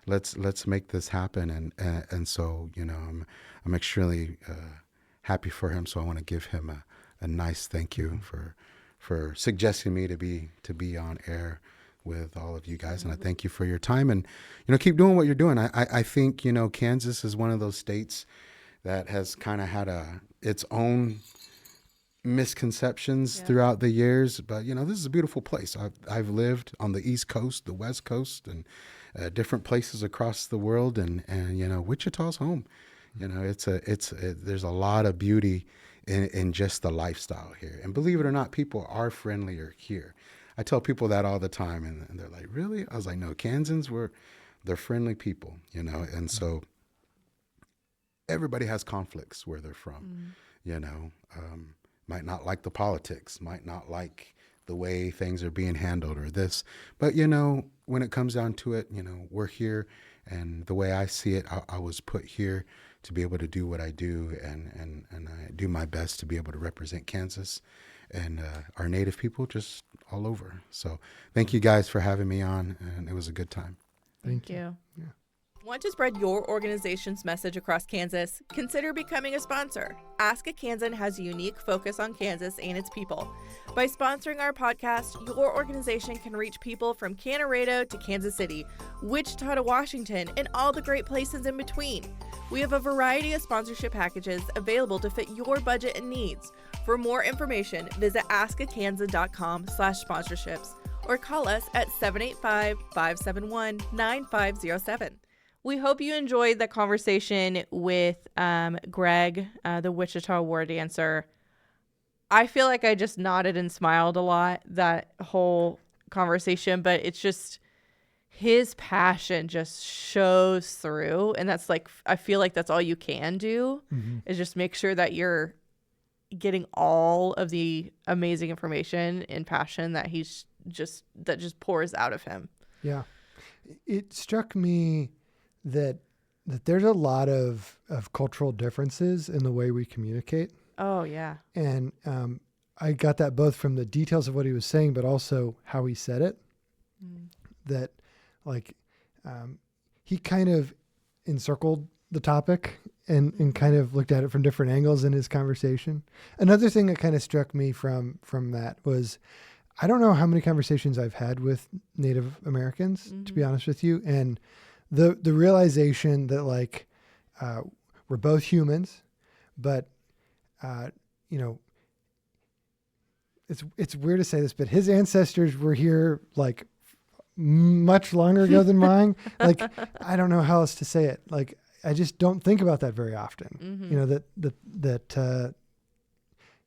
Let's make this happen. And so, I'm extremely happy for him. So I want to give him a nice thank you for suggesting me to be on air with all of you guys. And I thank you for your time, and, keep doing what you're doing. I think, Kansas is one of those states that has kind of had its own misconceptions throughout the years, but this is a beautiful place. I've lived on the East Coast, the West Coast, and different places across the world, and Wichita's home. There's a lot of beauty in just the lifestyle here, and believe it or not, people are friendlier here. I tell people that all the time, and they're like, really? I was like, no, Kansans they're friendly people, and so everybody has conflicts where they're from, might not like the politics, might not like the way things are being handled or this. But, when it comes down to it, we're here. And the way I see it, I was put here to be able to do what I do. And I do my best to be able to represent Kansas and our Native people just all over. So thank you guys for having me on. And it was a good time. Thank you. Yeah. Want to spread your organization's message across Kansas? Consider becoming a sponsor. Ask a Kansan has a unique focus on Kansas and its people. By sponsoring our podcast, your organization can reach people from Canaredo to Kansas City, Wichita to Washington, and all the great places in between. We have a variety of sponsorship packages available to fit your budget and needs. For more information, visit askakansan.com/sponsorships or call us at 785-571-9507. We hope you enjoyed the conversation with Greg, the Wichita War Dancer. I feel like I just nodded and smiled a lot that whole conversation, but it's just his passion just shows through. And that's like, I feel like that's all you can do is just make sure that you're getting all of the amazing information and passion that that just pours out of him. Yeah. It struck me that there's a lot of cultural differences in the way we communicate. Oh, yeah. And I got that both from the details of what he was saying, but also how he said it. That, he kind of encircled the topic and kind of looked at it from different angles in his conversation. Another thing that kind of struck me from that was, I don't know how many conversations I've had with Native Americans, to be honest with you, and the realization that we're both humans, but it's weird to say this, but his ancestors were here much longer ago than mine. I don't know how else to say it. I just don't think about that very often.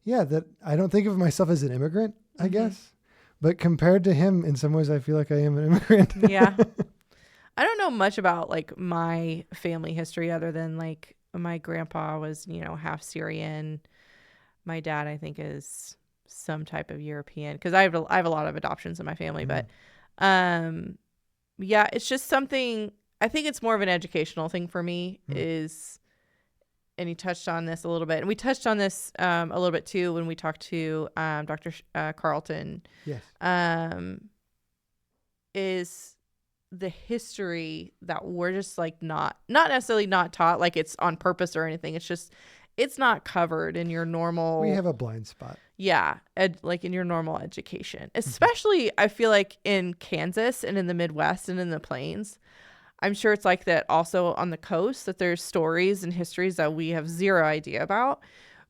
That I don't think of myself as an immigrant, I guess, but compared to him, in some ways, I feel like I am an immigrant. Yeah. I don't know much about my family history other than my grandpa was, half Syrian. My dad, I think, is some type of European, because I have a lot of adoptions in my family. But it's just something. I think it's more of an educational thing for me is, and he touched on this a little bit, and we touched on this a little bit too when we talked to Dr. Carlton. Yes. Is the history that we're just not necessarily not taught, it's on purpose or anything. It's just, it's not covered in your normal. We have a blind spot. Yeah. In your normal education, especially I feel like in Kansas and in the Midwest and in the Plains. I'm sure it's like that also on the coast, that there's stories and histories that we have zero idea about.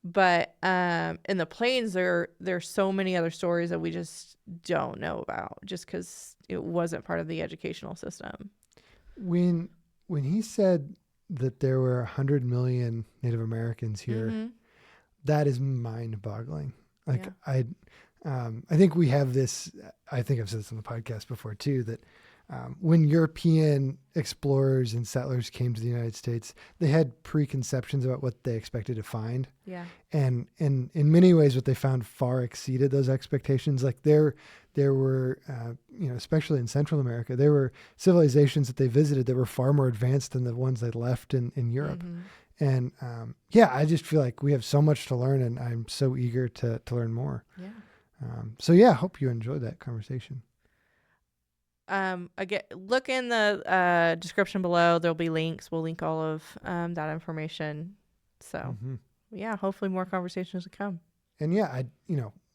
But in the Plains, there's so many other stories that we just don't know about, just because it wasn't part of the educational system. When he said that there were 100 million Native Americans here, that is mind-boggling. I think we have this, I think I've said this on the podcast before too, that when European explorers and settlers came to the United States, they had preconceptions about what they expected to find. Yeah. And in many ways, what they found far exceeded those expectations. Like there were, especially in Central America, there were civilizations that they visited that were far more advanced than the ones they left in Europe. Mm-hmm. And I just feel like we have so much to learn, and I'm so eager to learn more. Yeah. I hope you enjoyed that conversation. Again, look in the description below. There'll be links. We'll link all of that information. So, hopefully more conversations to come. And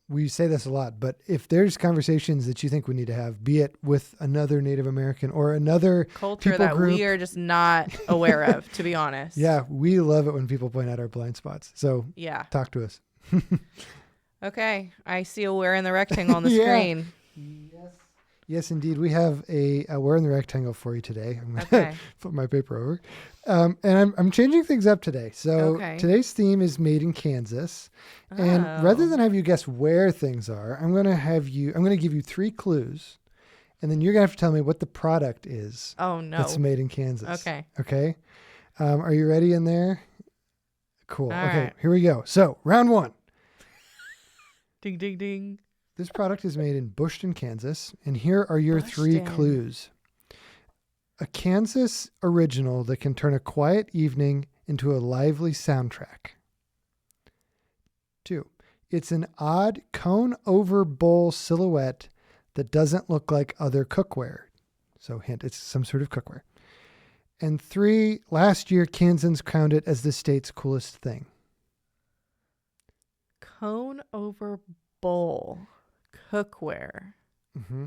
we say this a lot, but if there's conversations that you think we need to have, be it with another Native American or another culture that group, we are just not aware of, to be honest. Yeah, we love it when people point out our blind spots. So talk to us. Okay, I see a where in the rectangle on the screen. Yes, indeed. We have a where in the rectangle for you today. I'm going to flip my paper over. And I'm changing things up today. So today's theme is made in Kansas. And rather than have you guess where things are, I'm going to give you 3 clues. And then you're going to have to tell me what the product is. Oh, no. That's made in Kansas. Okay. Okay. Are you ready in there? Cool. All okay, right. Here we go. So round 1. Ding, ding, ding. This product is made in Bushton, Kansas, and here are your 3 clues. A Kansas original that can turn a quiet evening into a lively soundtrack. 2, it's an odd cone-over bowl silhouette that doesn't look like other cookware. So hint, it's some sort of cookware. And 3, last year, Kansans crowned it as the state's coolest thing. Cone-over bowl. Cookware. Mm-hmm.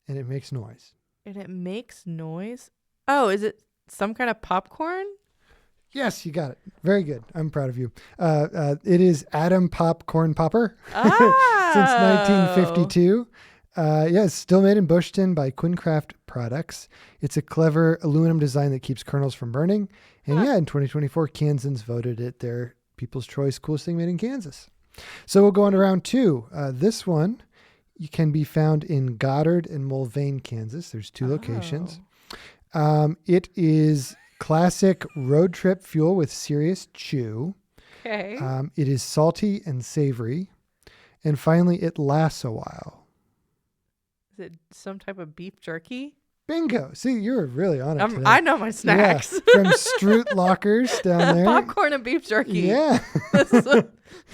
And it makes noise. And it makes noise? Oh, is it some kind of popcorn? Yes, you got it. Very good. I'm proud of you. It is Atom Popcorn Popper. Since 1952. It's still made in Bushton by Quincraft Products. It's a clever aluminum design that keeps kernels from burning. And in 2024, Kansans voted it their People's Choice Coolest Thing Made in Kansas. So we'll go on to round 2. This one can be found in Goddard and Mulvane, Kansas. There's 2 locations. It is classic road trip fuel with serious chew. Okay. It is salty and savory. And finally, it lasts a while. Is it some type of beef jerky? Bingo. See, you're really on it today. I know my snacks. Yeah, from Stroot Lockers down there. Popcorn and beef jerky. Yeah.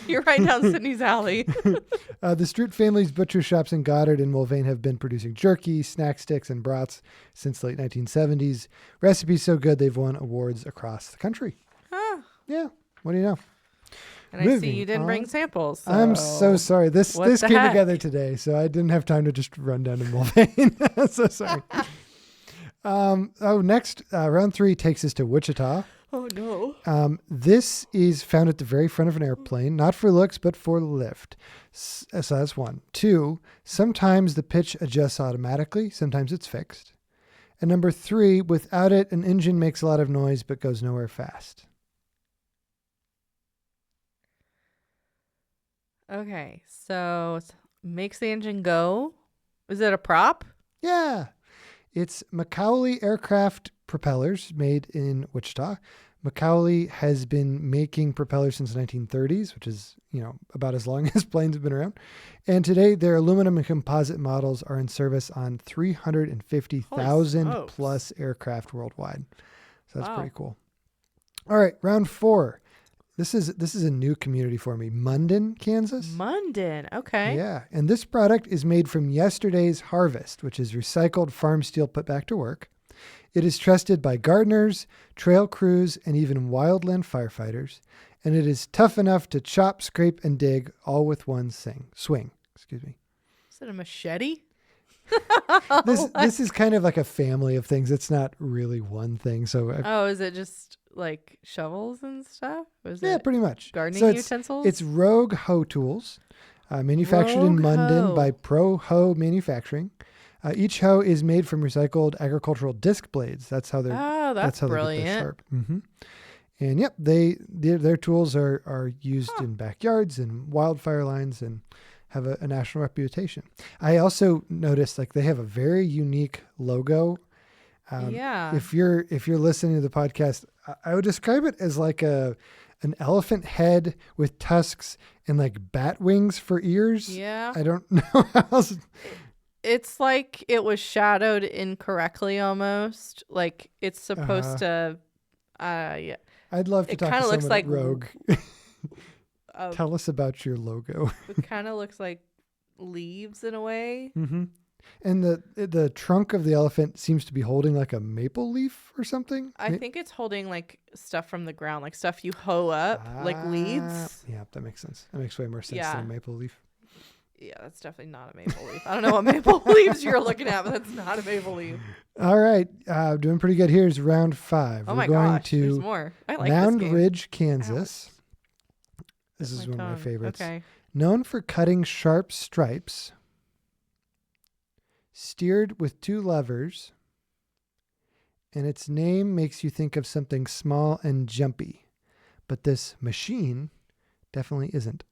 You're right down Sydney's alley. The Stroot family's butcher shops in Goddard and Mulvane have been producing jerky, snack sticks, and brats since the late 1970s. Recipes so good they've won awards across the country. Yeah. What do you know? And I see you didn't bring samples. So I'm so sorry. This came together today, so I didn't have time to just run down to Mulvane. So sorry. Next, round 3 takes us to Wichita. Oh, no. This is found at the very front of an airplane, not for looks, but for lift. So that's 1. 2, sometimes the pitch adjusts automatically. Sometimes it's fixed. And number 3, without it, an engine makes a lot of noise, but goes nowhere fast. Okay. So makes the engine go. Is it a prop? Yeah. It's Macaulay Aircraft Propellers made in Wichita. Macaulay has been making propellers since the 1930s, which is, about as long as planes have been around. And today their aluminum and composite models are in service on 350,000 plus aircraft worldwide. So that's pretty cool. All right, round 4. This is a new community for me. Munden, Kansas. Munden, okay. Yeah, and this product is made from yesterday's harvest, which is recycled farm steel put back to work. It is trusted by gardeners, trail crews, and even wildland firefighters, and it is tough enough to chop, scrape, and dig all with one swing. Excuse me. Is it a machete? This is kind of like a family of things. It's not really one thing. So is it just like shovels and stuff? Pretty much. Gardening utensils? It's Rogue Hoe Tools, manufactured in Munden by Pro Hoe Manufacturing. Each hoe is made from recycled agricultural disc blades. That's how they're. Oh, that's brilliant. They get their sharp. Mm-hmm. And their tools are used in backyards and wildfire lines and have a national reputation. I also noticed like they have a very unique logo. If you're listening to the podcast, I would describe it as like an elephant head with tusks and like bat wings for ears. Yeah. I don't know how else. It's like it was shadowed incorrectly almost. Like it's supposed to, yeah. I'd love to talk to someone like at Rogue. Tell us about your logo. It kind of looks like leaves in a way. Mm-hmm. And the trunk of the elephant seems to be holding like a maple leaf or something. I think it's holding like stuff from the ground, like stuff you hoe up, like weeds. Yeah, that makes sense. That makes way more sense than a maple leaf. Yeah, that's definitely not a maple leaf. I don't know what maple leaves you're looking at, but that's not a maple leaf. All right. Doing pretty good. Here's round 5. Oh my gosh, there's more. I like Mound this game. Ridge, Kansas. Ouch. This is one of my favorites. Okay. Known for cutting sharp stripes, steered with 2 levers, and its name makes you think of something small and jumpy. But this machine definitely isn't.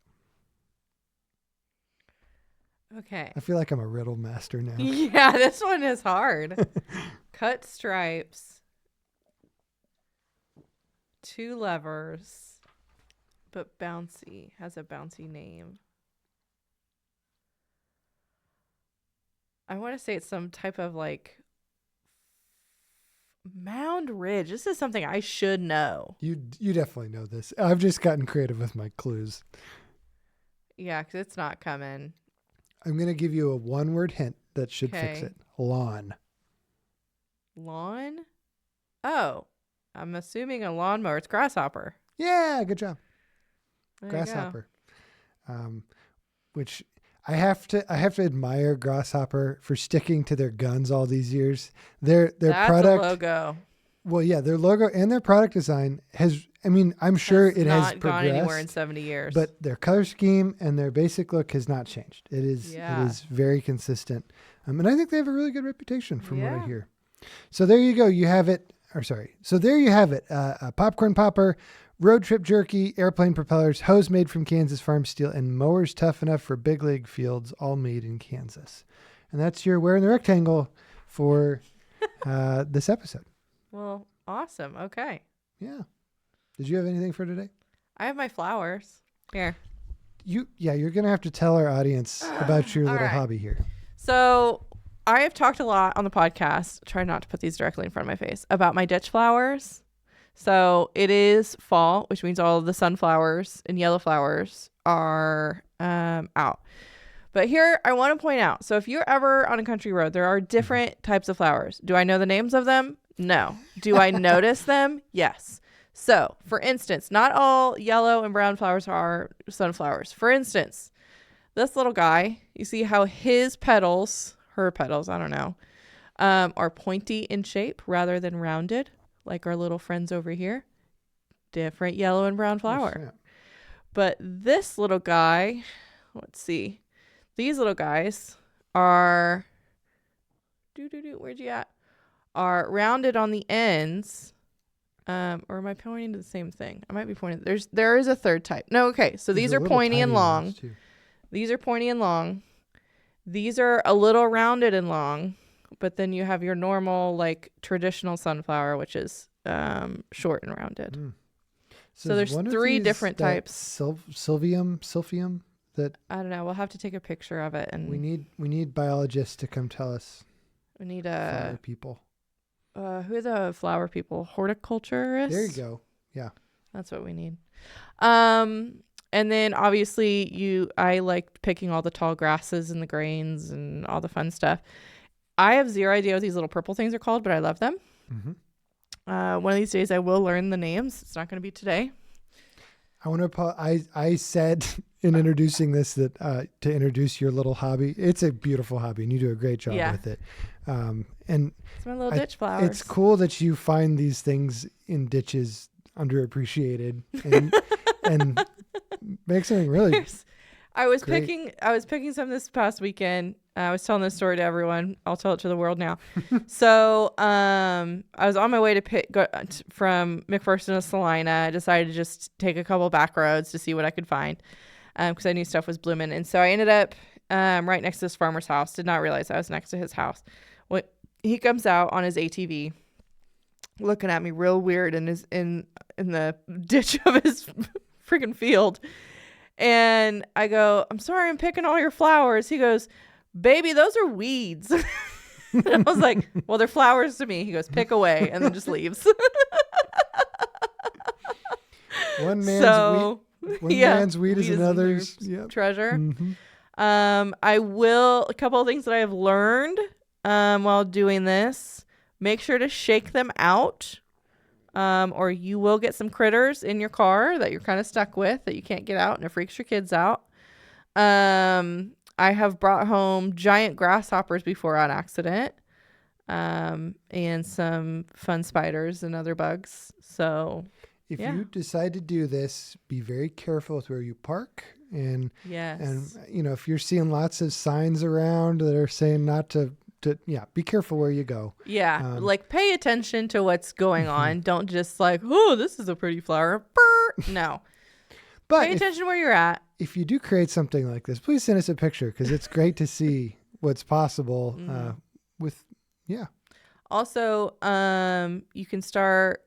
Okay. I feel like I'm a riddle master now. Yeah, this one is hard. Cut stripes, 2 levers, but bouncy, has a bouncy name. I want to say it's some type of like Mound Ridge. This is something I should know. You definitely know this. I've just gotten creative with my clues. Yeah, because it's not coming. I'm going to give you a 1-word hint that should fix Okay. it. Lawn. Lawn? Oh, I'm assuming a lawnmower. It's grasshopper. Yeah, good job. There you go. Grasshopper. Which I have to admire Grasshopper for sticking to their guns all these years. Their That's product a logo. Well, yeah, their logo and their product design I'm sure it has not gone progressed anywhere in 70 years. but their color scheme and their basic look has not changed. It is very consistent. And I think they have a really good reputation from what I hear. So there you go. You have it. So there you have it. A popcorn popper, road trip jerky, airplane propellers, hose made from Kansas farm steel, and mowers tough enough for big league fields, all made in Kansas. And that's your Where in the Rectangle for this episode. Well, awesome. Okay. Yeah. Did you have anything for today? I have my flowers. Here. You're going to have to tell our audience about your little hobby here. So I have talked a lot on the podcast, try not to put these directly in front of my face, about my ditch flowers. So it is fall, which means all of the sunflowers and yellow flowers are out. But here I want to point out, so if you're ever on a country road, there are different types of flowers. Do I know the names of them? No. Do I notice them? Yes. So, for instance, not all yellow and brown flowers are sunflowers. For instance, this little guy, you see how his petals, her petals, I don't know, are pointy in shape rather than rounded, like our little friends over here. Different yellow and brown flower. But this little guy, let's see, these little guys are, where'd you at? Are rounded on the ends. Or am I pointing to the same thing? I might be pointing. There is a third type. No, okay. So these are pointy and long. These are pointy and long. These are a little rounded and long. But then you have your normal, like, traditional sunflower, which is short and rounded. Mm. So there's 3 different types. Silphium. That I don't know. We'll have to take a picture of it, and we need biologists to come tell us. We need flower people. Who are the flower people? Horticulturists? There you go. Yeah. That's what we need. And then obviously I like picking all the tall grasses and the grains and all the fun stuff. I have zero idea what these little purple things are called, but I love them. Mm-hmm. One of these days I will learn the names. It's not going to be today. I want to I said in introducing this that to introduce your little hobby. It's a beautiful hobby and you do a great job with it. And it's my little ditch flowers. It's cool that you find these things in ditches underappreciated and make something really I was great. picking some this past weekend. I was telling this story to everyone. I'll tell it to the world now. So I was on my way to from McPherson to Salina. I decided to just take a couple back roads to see what I could find. because I knew stuff was blooming. And so I ended up right next to this farmer's house. Did not realize I was next to his house. When he comes out on his ATV, looking at me real weird in the ditch of his freaking field. And I go, I'm sorry, I'm picking all your flowers. He goes, baby, those are weeds. And I was like, well, they're flowers to me. He goes, pick away, and then just leaves. One man's weed is another's treasure. Mm-hmm. A couple of things that I have learned while doing this. Make sure to shake them out, or you will get some critters in your car that you're kind of stuck with that you can't get out, and it freaks your kids out. I have brought home giant grasshoppers before on accident, and some fun spiders and other bugs. So if you decide to do this, be very careful with where you park. And if you're seeing lots of signs around that are saying not to be careful where you go. Yeah. Pay attention to what's going on. Don't just oh, this is a pretty flower. No. But pay attention where you're at. If you do create something like this, please send us a picture, because it's great to see what's possible Also, you can start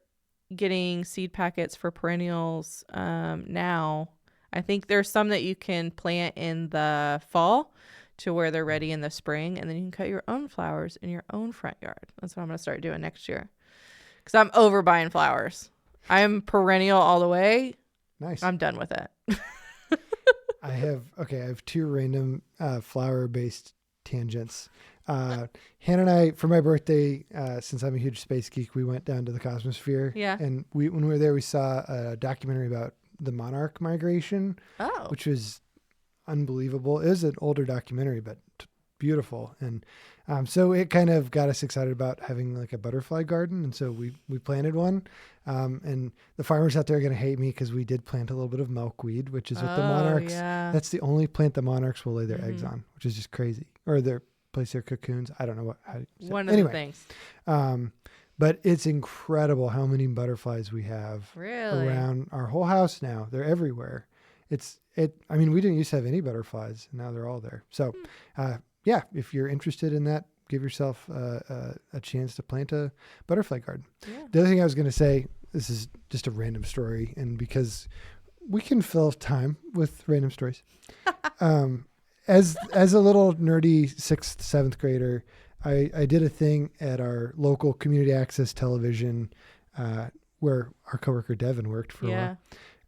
getting seed packets for perennials now. I think there's some that you can plant in the fall to where they're ready in the spring, and then you can cut your own flowers in your own front yard. That's what I'm going to start doing next year, because I'm over buying flowers. I'm perennial all the way. Nice. I'm done with it. I have two random flower-based tangents. Hannah and I, for my birthday, since I'm a huge space geek, we went down to the Cosmosphere. Yeah. And when we were there, we saw a documentary about the monarch migration, which was unbelievable. It was an older documentary, but beautiful. And so it kind of got us excited about having a butterfly garden. And so we planted one. And the farmers out there are going to hate me, because we did plant a little bit of milkweed, which is what the monarchs, that's the only plant the monarchs will lay their eggs on, which is just crazy. Or place their cocoons. I don't know one of the things. But it's incredible how many butterflies we have around our whole house now. They're everywhere. I mean, we didn't used to have any butterflies, and now they're all there. So, if you're interested in that, give yourself a chance to plant a butterfly garden. Yeah. The other thing I was going to say, this is just a random story, and because we can fill time with random stories. As a little nerdy 6th, 7th grader, I did a thing at our local community access television, where our coworker Devin worked for a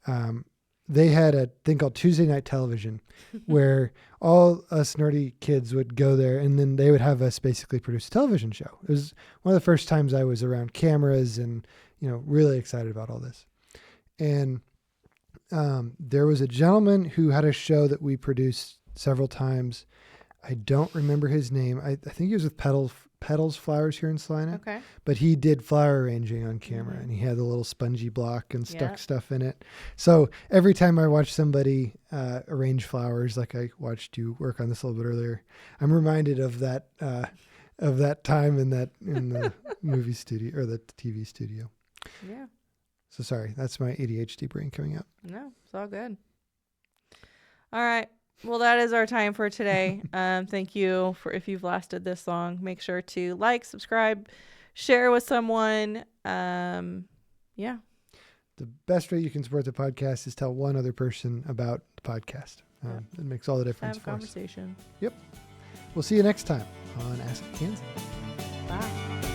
while. They had a thing called Tuesday Night Television, where all us nerdy kids would go there, and then they would have us basically produce a television show. It was one of the first times I was around cameras and, really excited about all this. And there was a gentleman who had a show that we produced several times. I don't remember his name. I think he was with Petals Flowers here in Salina. Okay. But he did flower arranging on camera, and he had the little spongy block and stuck stuff in it. So every time I watch somebody arrange flowers, like I watched you work on this a little bit earlier, I'm reminded of that time in the movie studio or the TV studio. Yeah. So sorry, that's my ADHD brain coming out. No, it's all good. All right. Well, that is our time for today. Thank you if you've lasted this long. Make sure to like, subscribe, share with someone. The best way you can support the podcast is tell one other person about the podcast. It makes all the difference for conversation. Us. Yep. We'll see you next time on Ask Kansan. Bye.